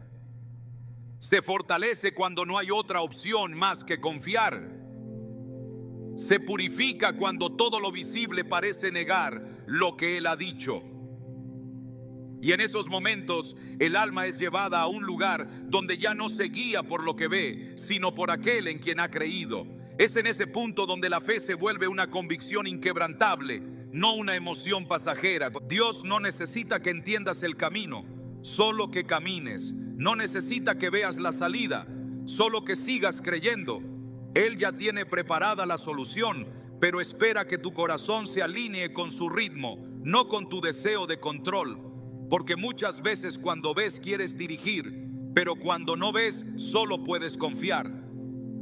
Se fortalece cuando no hay otra opción más que confiar. Se purifica cuando todo lo visible parece negar lo que Él ha dicho. Y en esos momentos el alma es llevada a un lugar donde ya no se guía por lo que ve, sino por aquel en quien ha creído. Es en ese punto donde la fe se vuelve una convicción inquebrantable, no una emoción pasajera. Dios no necesita que entiendas el camino, solo que camines. No necesita que veas la salida, solo que sigas creyendo. Él ya tiene preparada la solución, pero espera que tu corazón se alinee con su ritmo, no con tu deseo de control. Porque muchas veces cuando ves quieres dirigir, pero cuando no ves solo puedes confiar.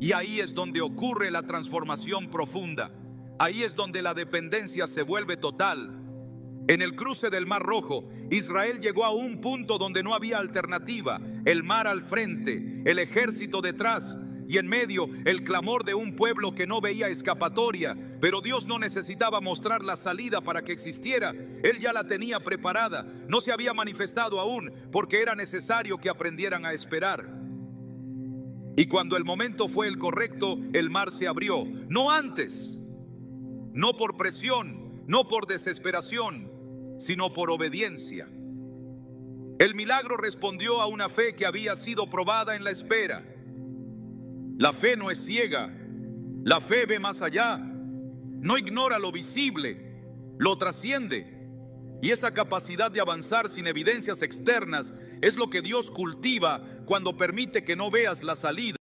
Y ahí es donde ocurre la transformación profunda. Ahí es donde la dependencia se vuelve total. En el cruce del Mar Rojo, Israel llegó a un punto donde no había alternativa. El mar al frente, el ejército detrás, y en medio el clamor de un pueblo que no veía escapatoria. Pero Dios no necesitaba mostrar la salida para que existiera. Él ya la tenía preparada. No se había manifestado aún porque era necesario que aprendieran a esperar. Y cuando el momento fue el correcto, el mar se abrió. No antes, no por presión, no por desesperación, sino por obediencia. El milagro respondió a una fe que había sido probada en la espera. La fe no es ciega, la fe ve más allá, no ignora lo visible, lo trasciende. Y esa capacidad de avanzar sin evidencias externas es lo que Dios cultiva cuando permite que no veas la salida,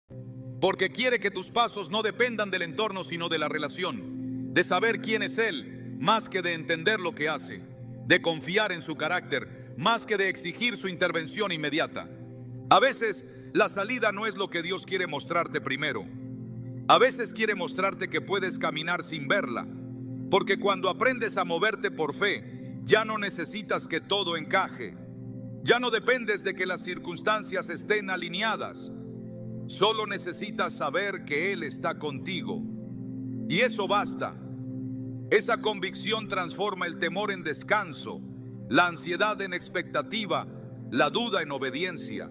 porque quiere que tus pasos no dependan del entorno sino de la relación, de saber quién es Él, más que de entender lo que hace, de confiar en su carácter, más que de exigir su intervención inmediata. A veces la salida no es lo que Dios quiere mostrarte primero. A veces quiere mostrarte que puedes caminar sin verla, porque cuando aprendes a moverte por fe, ya no necesitas que todo encaje. Ya no dependes de que las circunstancias estén alineadas. Solo necesitas saber que Él está contigo. Y eso basta. Esa convicción transforma el temor en descanso, la ansiedad en expectativa, la duda en obediencia.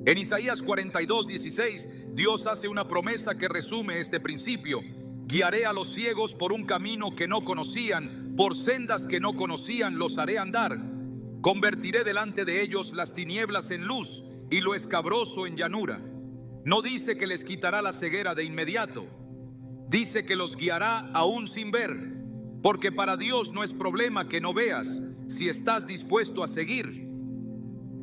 En Isaías 42:16, Dios hace una promesa que resume este principio. Guiaré a los ciegos por un camino que no conocían, por sendas que no conocían los haré andar. Convertiré delante de ellos las tinieblas en luz y lo escabroso en llanura. No dice que les quitará la ceguera de inmediato. Dice que los guiará aún sin ver, porque para Dios no es problema que no veas, si estás dispuesto a seguir.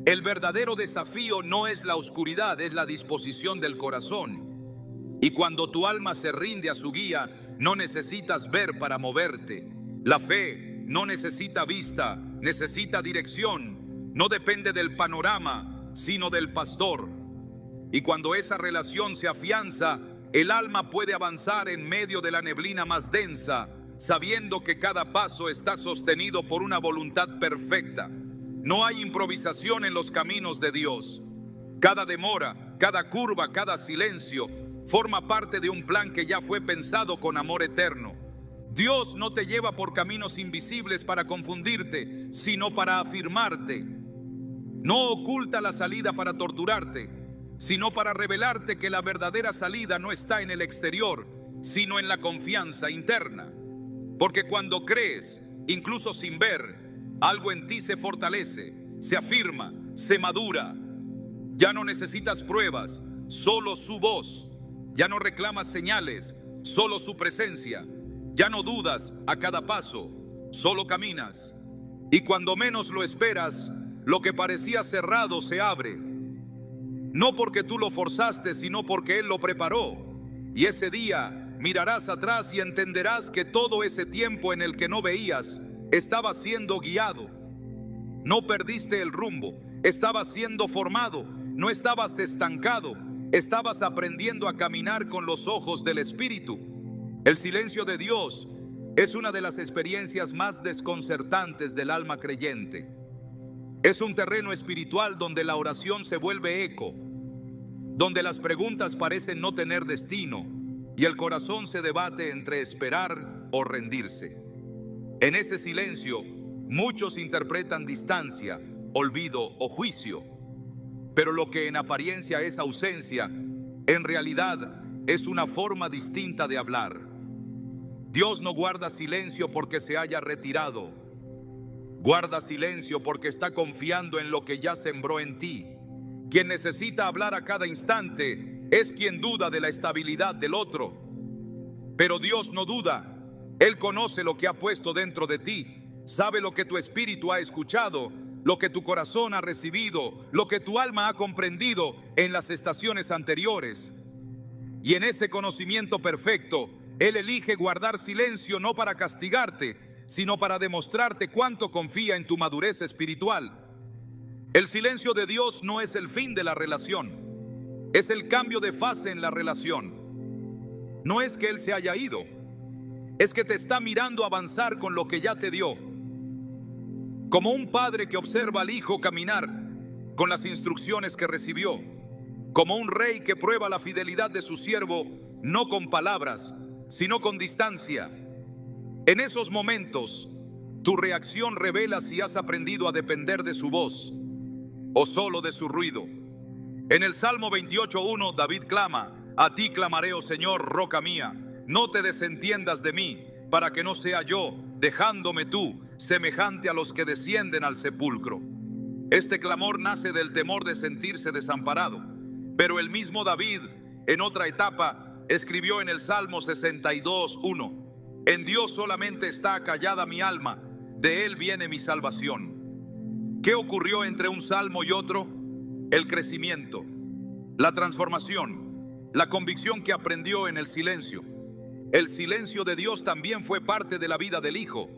El verdadero desafío no es la oscuridad, es la disposición del corazón. Y cuando tu alma se rinde a su guía, no necesitas ver para moverte. La fe no necesita vista, necesita dirección. No depende del panorama, sino del pastor. Y cuando esa relación se afianza, el alma puede avanzar en medio de la neblina más densa, sabiendo que cada paso está sostenido por una voluntad perfecta. No hay improvisación en los caminos de Dios. Cada demora, cada curva, cada silencio forma parte de un plan que ya fue pensado con amor eterno. Dios no te lleva por caminos invisibles para confundirte, sino para afirmarte. No oculta la salida para torturarte, sino para revelarte que la verdadera salida no está en el exterior, sino en la confianza interna. Porque cuando crees, incluso sin ver, algo en ti se fortalece, se afirma, se madura. Ya no necesitas pruebas, solo su voz. Ya no reclamas señales, solo su presencia. Ya no dudas a cada paso, solo caminas. Y cuando menos lo esperas, lo que parecía cerrado se abre. No porque tú lo forzaste, sino porque Él lo preparó. Y ese día mirarás atrás y entenderás que todo ese tiempo en el que no veías, estaba siendo guiado. No perdiste el rumbo, estabas siendo formado, no estabas estancado, estabas aprendiendo a caminar con los ojos del Espíritu. El silencio de Dios es una de las experiencias más desconcertantes del alma creyente. Es un terreno espiritual donde la oración se vuelve eco, donde las preguntas parecen no tener destino y el corazón se debate entre esperar o rendirse. En ese silencio, muchos interpretan distancia, olvido o juicio, pero lo que en apariencia es ausencia, en realidad es una forma distinta de hablar. Dios no guarda silencio porque se haya retirado. Guarda silencio porque está confiando en lo que ya sembró en ti. Quien necesita hablar a cada instante es quien duda de la estabilidad del otro. Pero Dios no duda. Él conoce lo que ha puesto dentro de ti. Sabe lo que tu espíritu ha escuchado, lo que tu corazón ha recibido, lo que tu alma ha comprendido en las estaciones anteriores. Y en ese conocimiento perfecto, Él elige guardar silencio no para castigarte, sino para demostrarte cuánto confía en tu madurez espiritual. El silencio de Dios no es el fin de la relación, es el cambio de fase en la relación. No es que Él se haya ido, es que te está mirando avanzar con lo que ya te dio. Como un padre que observa al hijo caminar con las instrucciones que recibió. Como un rey que prueba la fidelidad de su siervo, no con palabras, sino con distancia. En esos momentos, tu reacción revela si has aprendido a depender de su voz o solo de su ruido. En el Salmo 28:1, David clama: a ti clamaré, oh Señor, roca mía, no te desentiendas de mí, para que no sea yo, dejándome tú, semejante a los que descienden al sepulcro. Este clamor nace del temor de sentirse desamparado. Pero el mismo David, en otra etapa, escribió en el Salmo 62:1: en Dios solamente está callada mi alma, de Él viene mi salvación. ¿Qué ocurrió entre un salmo y otro? El crecimiento, la transformación, la convicción que aprendió en el silencio. El silencio de Dios también fue parte de la vida del Hijo.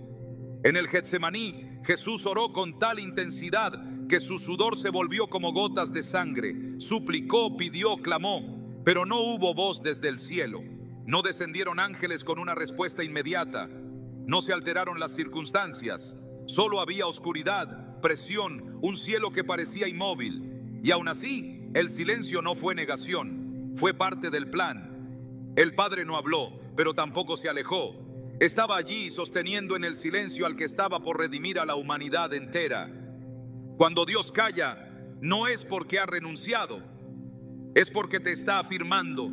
En el Getsemaní, Jesús oró con tal intensidad que su sudor se volvió como gotas de sangre. Suplicó, pidió, clamó, pero no hubo voz desde el cielo. No descendieron ángeles con una respuesta inmediata. No se alteraron las circunstancias. Solo había oscuridad, presión, un cielo que parecía inmóvil. Y aún así, el silencio no fue negación, fue parte del plan. El Padre no habló, pero tampoco se alejó. Estaba allí sosteniendo en el silencio al que estaba por redimir a la humanidad entera. Cuando Dios calla, no es porque ha renunciado, es porque te está afirmando,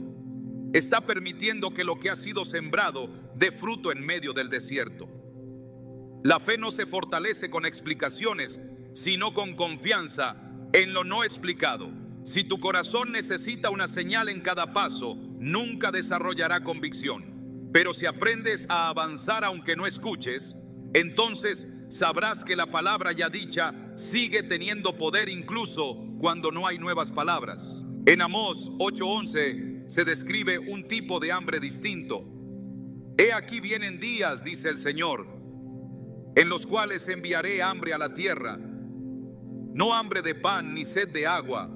está permitiendo que lo que ha sido sembrado dé fruto en medio del desierto. La fe no se fortalece con explicaciones, sino con confianza en lo no explicado. Si tu corazón necesita una señal en cada paso, nunca desarrollará convicción. Pero si aprendes a avanzar aunque no escuches, entonces sabrás que la palabra ya dicha sigue teniendo poder incluso cuando no hay nuevas palabras. En Amós 8:11 se describe un tipo de hambre distinto. He aquí vienen días, dice el Señor, en los cuales enviaré hambre a la tierra, no hambre de pan ni sed de agua,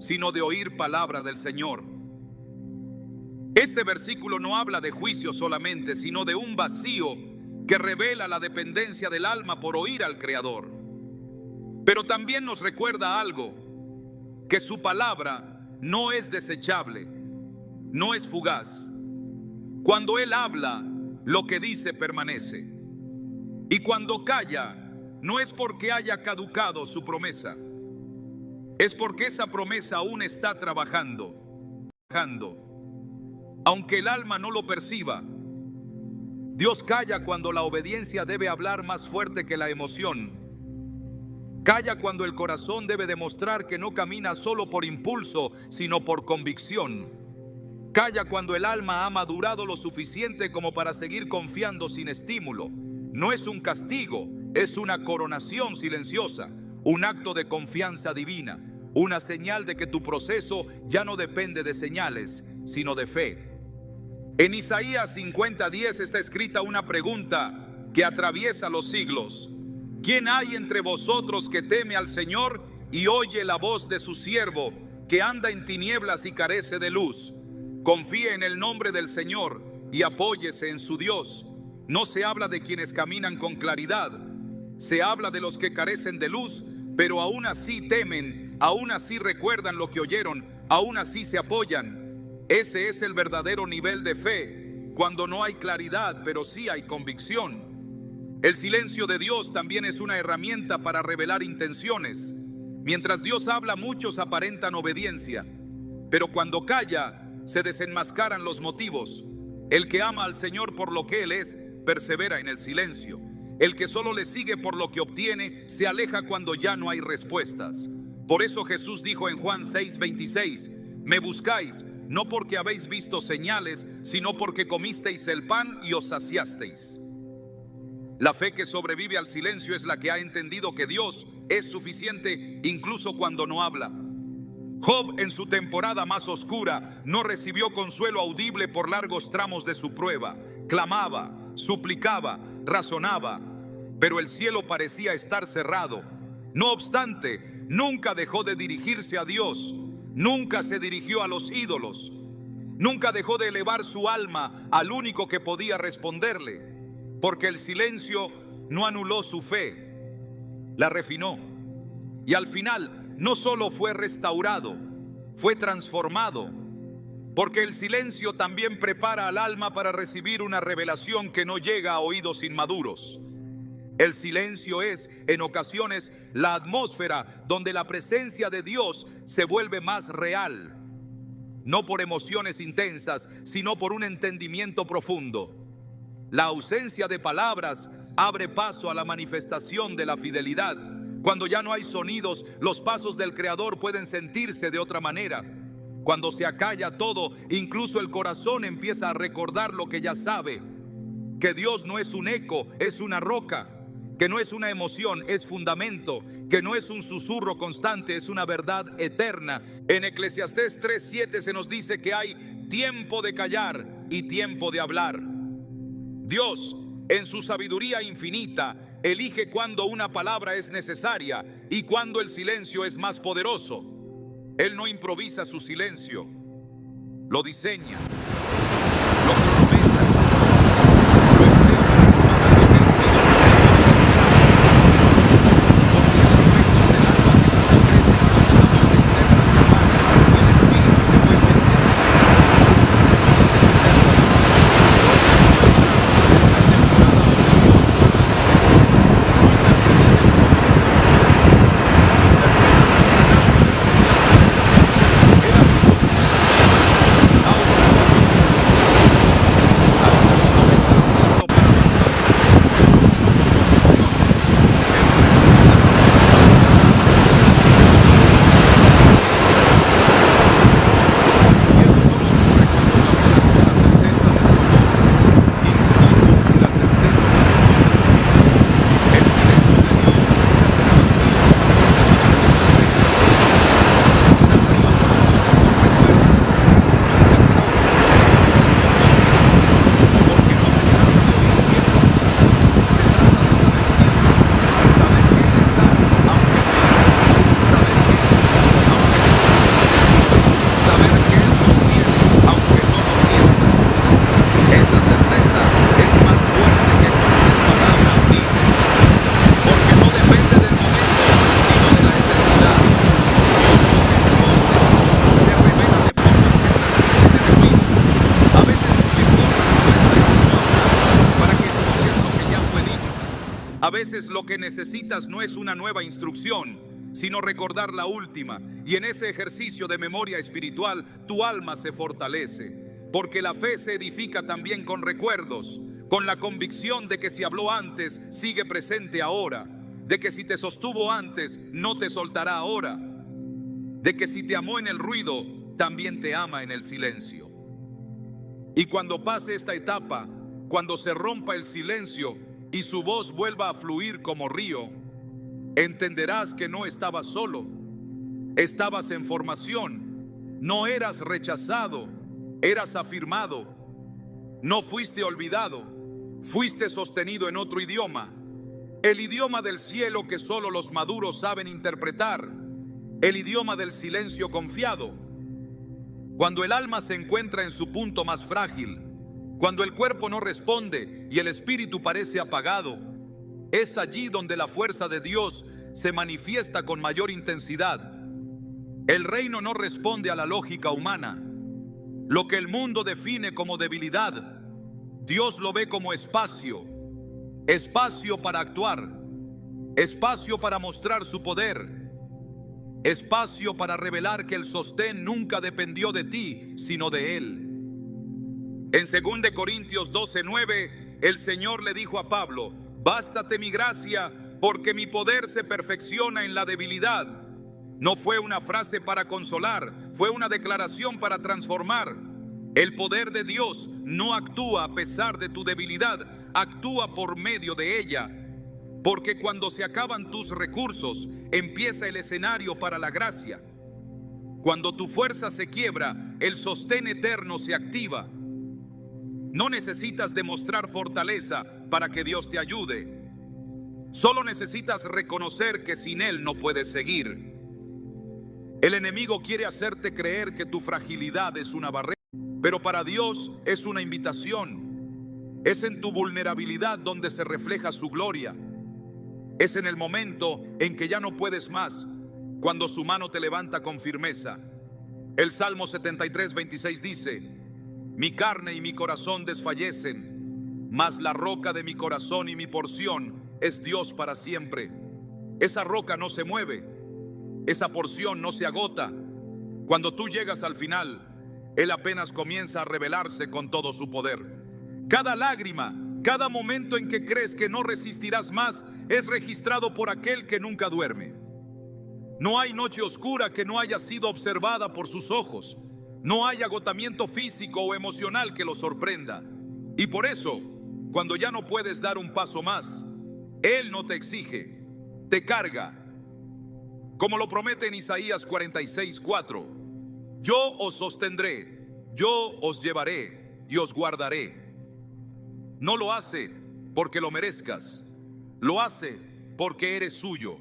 sino de oír palabra del Señor. Este versículo no habla de juicio solamente, sino de un vacío que revela la dependencia del alma por oír al Creador. Pero también nos recuerda algo, que su palabra no es desechable, no es fugaz. Cuando Él habla, lo que dice permanece. Y cuando calla, no es porque haya caducado su promesa, es porque esa promesa aún está trabajando. Aunque el alma no lo perciba, Dios calla cuando la obediencia debe hablar más fuerte que la emoción. Calla cuando el corazón debe demostrar que no camina solo por impulso, sino por convicción. Calla cuando el alma ha madurado lo suficiente como para seguir confiando sin estímulo. No es un castigo, es una coronación silenciosa, un acto de confianza divina, una señal de que tu proceso ya no depende de señales, sino de fe. En Isaías 50:10 está escrita una pregunta que atraviesa los siglos. ¿Quién hay entre vosotros que teme al Señor y oye la voz de su siervo, que anda en tinieblas y carece de luz? Confíe en el nombre del Señor y apóyese en su Dios. No se habla de quienes caminan con claridad, se habla de los que carecen de luz, pero aún así temen, aún así recuerdan lo que oyeron, aún así se apoyan. Ese es el verdadero nivel de fe, cuando no hay claridad, pero sí hay convicción. El silencio de Dios también es una herramienta para revelar intenciones. Mientras Dios habla, muchos aparentan obediencia, pero cuando calla, se desenmascaran los motivos. El que ama al Señor por lo que Él es, persevera en el silencio. El que solo le sigue por lo que obtiene, se aleja cuando ya no hay respuestas. Por eso Jesús dijo en Juan 6:26, me buscáis, no porque habéis visto señales, sino porque comisteis el pan y os saciasteis. La fe que sobrevive al silencio es la que ha entendido que Dios es suficiente incluso cuando no habla. Job, en su temporada más oscura, no recibió consuelo audible por largos tramos de su prueba. Clamaba, suplicaba, razonaba, pero el cielo parecía estar cerrado. No obstante, nunca dejó de dirigirse a Dios, nunca se dirigió a los ídolos, nunca dejó de elevar su alma al único que podía responderle, porque el silencio no anuló su fe, la refinó, y al final no solo fue restaurado, fue transformado, porque el silencio también prepara al alma para recibir una revelación que no llega a oídos inmaduros. El silencio es, en ocasiones, la atmósfera donde la presencia de Dios se vuelve más real, no por emociones intensas, sino por un entendimiento profundo. La ausencia de palabras abre paso a la manifestación de la fidelidad. Cuando ya no hay sonidos, los pasos del Creador pueden sentirse de otra manera. Cuando se acalla todo, incluso el corazón empieza a recordar lo que ya sabe: que Dios no es un eco, es una roca; que no es una emoción, es fundamento; que no es un susurro constante, es una verdad eterna. En Eclesiastés 3:7 se nos dice que hay tiempo de callar y tiempo de hablar. Dios, en su sabiduría infinita, elige cuándo una palabra es necesaria y cuándo el silencio es más poderoso. Él no improvisa su silencio, lo diseña, lo cronometra, lo emplea para formar algo que el ruido no porque hay aspectos del alma que solo crecen cuando la voz externa se apaga y el espíritu se vuelve A veces lo que necesitas no es una nueva instrucción, sino recordar la última. Y en ese ejercicio de memoria espiritual, tu alma se fortalece. Porque la fe se edifica también con recuerdos, con la convicción de que si habló antes, sigue presente ahora. De que si te sostuvo antes, no te soltará ahora. De que si te amó en el ruido, también te ama en el silencio. Y cuando pase esta etapa, cuando se rompa el silencio y su voz vuelva a fluir como río, entenderás que no estabas solo, estabas en formación, no eras rechazado, eras afirmado, no fuiste olvidado, fuiste sostenido en otro idioma, el idioma del cielo que solo los maduros saben interpretar, el idioma del silencio confiado. Cuando el alma se encuentra en su punto más frágil, Cuando el cuerpo no responde y el espíritu parece apagado, es allí donde la fuerza de Dios se manifiesta con mayor intensidad. El reino no responde a la lógica humana. Lo que el mundo define como debilidad, Dios lo ve como espacio. Espacio para actuar, espacio para mostrar su poder, espacio para revelar que el sostén nunca dependió de ti, sino de Él. En 2 Corintios 12:9, el Señor le dijo a Pablo: bástate mi gracia, porque mi poder se perfecciona en la debilidad. No fue una frase para consolar, fue una declaración para transformar. El poder de Dios no actúa a pesar de tu debilidad, actúa por medio de ella. Porque cuando se acaban tus recursos, empieza el escenario para la gracia. Cuando tu fuerza se quiebra, el sostén eterno se activa. No necesitas demostrar fortaleza para que Dios te ayude. Solo necesitas reconocer que sin Él no puedes seguir. El enemigo quiere hacerte creer que tu fragilidad es una barrera, pero para Dios es una invitación. Es en tu vulnerabilidad donde se refleja su gloria. Es en el momento en que ya no puedes más, cuando su mano te levanta con firmeza. El Salmo 73:26 dice: mi carne y mi corazón desfallecen, mas la roca de mi corazón y mi porción es Dios para siempre. Esa roca no se mueve, esa porción no se agota. Cuando tú llegas al final, Él apenas comienza a revelarse con todo su poder. Cada lágrima, cada momento en que crees que no resistirás más, es registrado por aquel que nunca duerme. No hay noche oscura que no haya sido observada por sus ojos. No hay agotamiento físico o emocional que lo sorprenda. Y por eso, cuando ya no puedes dar un paso más, Él no te exige, te carga. Como lo promete en Isaías 46:4: yo os sostendré, yo os llevaré y os guardaré. No lo hace porque lo merezcas, lo hace porque eres suyo.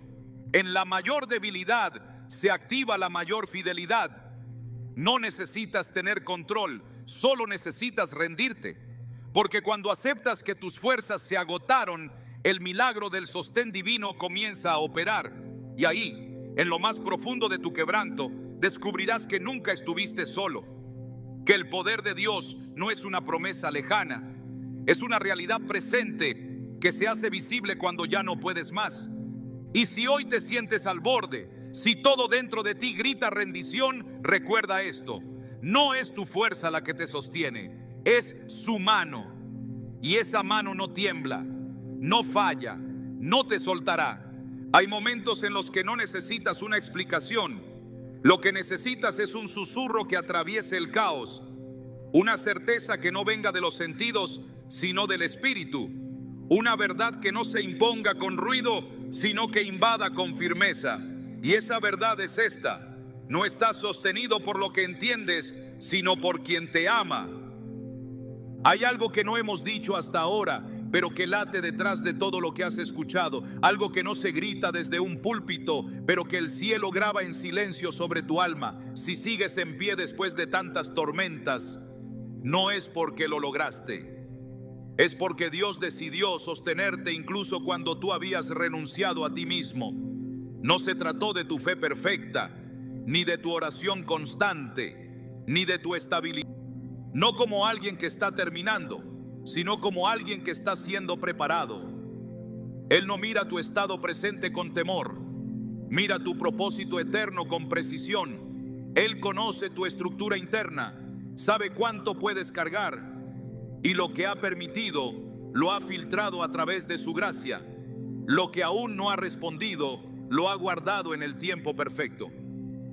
En la mayor debilidad se activa la mayor fidelidad. No necesitas tener control, solo necesitas rendirte. Porque cuando aceptas que tus fuerzas se agotaron, el milagro del sostén divino comienza a operar. Y ahí, en lo más profundo de tu quebranto, descubrirás que nunca estuviste solo. Que el poder de Dios no es una promesa lejana, es una realidad presente que se hace visible cuando ya no puedes más. Y si hoy te sientes al borde, si todo dentro de ti grita rendición, recuerda esto: no es tu fuerza la que te sostiene, es su mano. Y esa mano no tiembla, no falla, no te soltará. Hay momentos en los que no necesitas una explicación. Lo que necesitas es un susurro que atraviese el caos, una certeza que no venga de los sentidos, sino del espíritu, una verdad que no se imponga con ruido, sino que invada con firmeza. Y esa verdad es esta: no estás sostenido por lo que entiendes, sino por quien te ama. Hay algo que no hemos dicho hasta ahora, pero que late detrás de todo lo que has escuchado. Algo que no se grita desde un púlpito, pero que el cielo graba en silencio sobre tu alma. Si sigues en pie después de tantas tormentas, no es porque lo lograste. Es porque Dios decidió sostenerte incluso cuando tú habías renunciado a ti mismo. No se trató de tu fe perfecta, ni de tu oración constante, ni de tu estabilidad. No como alguien que está terminando, sino como alguien que está siendo preparado. Él no mira tu estado presente con temor, mira tu propósito eterno con precisión. Él conoce tu estructura interna, sabe cuánto puedes cargar, y lo que ha permitido lo ha filtrado a través de su gracia. Lo que aún no ha respondido lo ha guardado en el tiempo perfecto.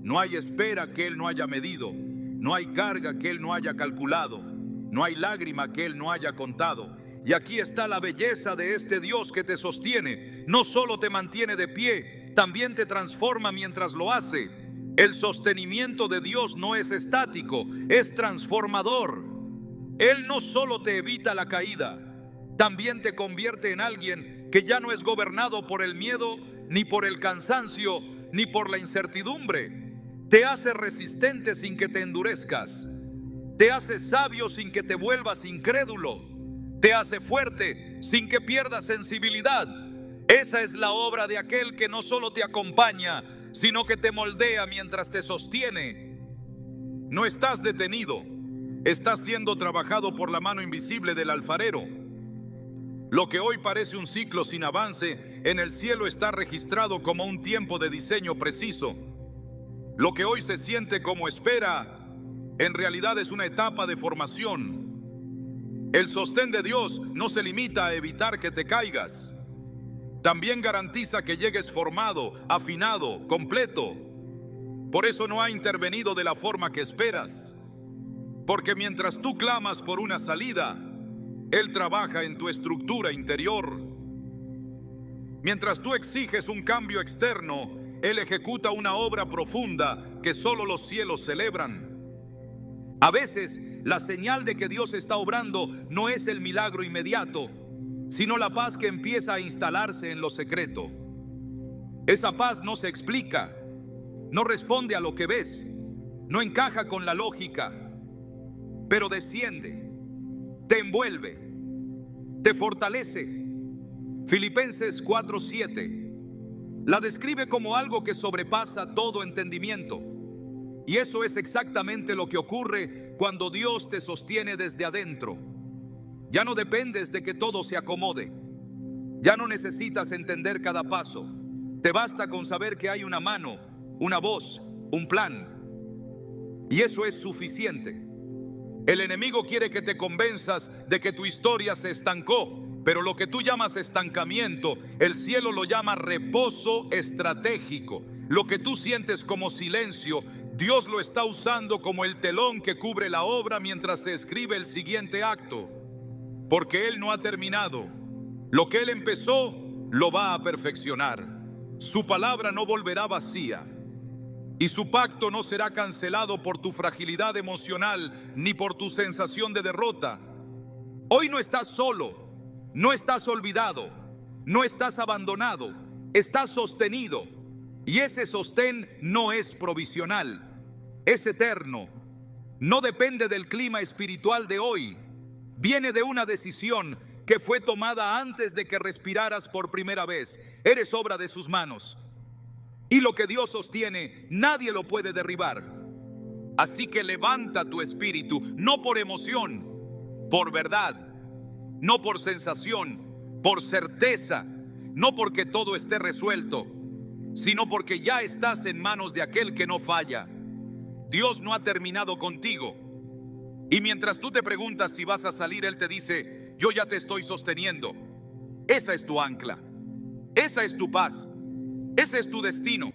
No hay espera que Él no haya medido, no hay carga que Él no haya calculado, no hay lágrima que Él no haya contado. Y aquí está la belleza de este Dios que te sostiene. No solo te mantiene de pie, también te transforma mientras lo hace. El sostenimiento de Dios no es estático, es transformador. Él no solo te evita la caída, también te convierte en alguien que ya no es gobernado por el miedo, ni por el cansancio, ni por la incertidumbre. Te hace resistente sin que te endurezcas. Te hace sabio sin que te vuelvas incrédulo. Te hace fuerte sin que pierdas sensibilidad. Esa es la obra de aquel que no solo te acompaña, sino que te moldea mientras te sostiene. No estás detenido, estás siendo trabajado por la mano invisible del alfarero. Lo que hoy parece un ciclo sin avance, en el cielo está registrado como un tiempo de diseño preciso. Lo que hoy se siente como espera, en realidad es una etapa de formación. El sostén de Dios no se limita a evitar que te caigas. También garantiza que llegues formado, afinado, completo. Por eso no ha intervenido de la forma que esperas. Porque mientras tú clamas por una salida, Él trabaja en tu estructura interior. Mientras tú exiges un cambio externo, Él ejecuta una obra profunda que solo los cielos celebran. A veces, la señal de que Dios está obrando no es el milagro inmediato, sino la paz que empieza a instalarse en lo secreto. Esa paz no se explica, no responde a lo que ves, no encaja con la lógica, pero desciende, te envuelve, te fortalece. Filipenses 4:7 la describe como algo que sobrepasa todo entendimiento. Y eso es exactamente lo que ocurre cuando Dios te sostiene desde adentro. Ya no dependes de que todo se acomode. Ya no necesitas entender cada paso. Te basta con saber que hay una mano, una voz, un plan. Y eso es suficiente. El enemigo quiere que te convenzas de que tu historia se estancó, pero lo que tú llamas estancamiento, el cielo lo llama reposo estratégico. Lo que tú sientes como silencio, Dios lo está usando como el telón que cubre la obra mientras se escribe el siguiente acto. Porque Él no ha terminado. Lo que Él empezó, lo va a perfeccionar. Su palabra no volverá vacía. Y su pacto no será cancelado por tu fragilidad emocional ni por tu sensación de derrota. Hoy no estás solo, no estás olvidado, no estás abandonado, estás sostenido. Y ese sostén no es provisional, es eterno. No depende del clima espiritual de hoy. Viene de una decisión que fue tomada antes de que respiraras por primera vez. Eres obra de sus manos. Y lo que Dios sostiene, nadie lo puede derribar. Así que levanta tu espíritu, no por emoción, por verdad, no por sensación, por certeza, no porque todo esté resuelto, sino porque ya estás en manos de aquel que no falla. Dios no ha terminado contigo. Y mientras tú te preguntas si vas a salir, Él te dice: yo ya te estoy sosteniendo. Esa es tu ancla, esa es tu paz, ese es tu destino.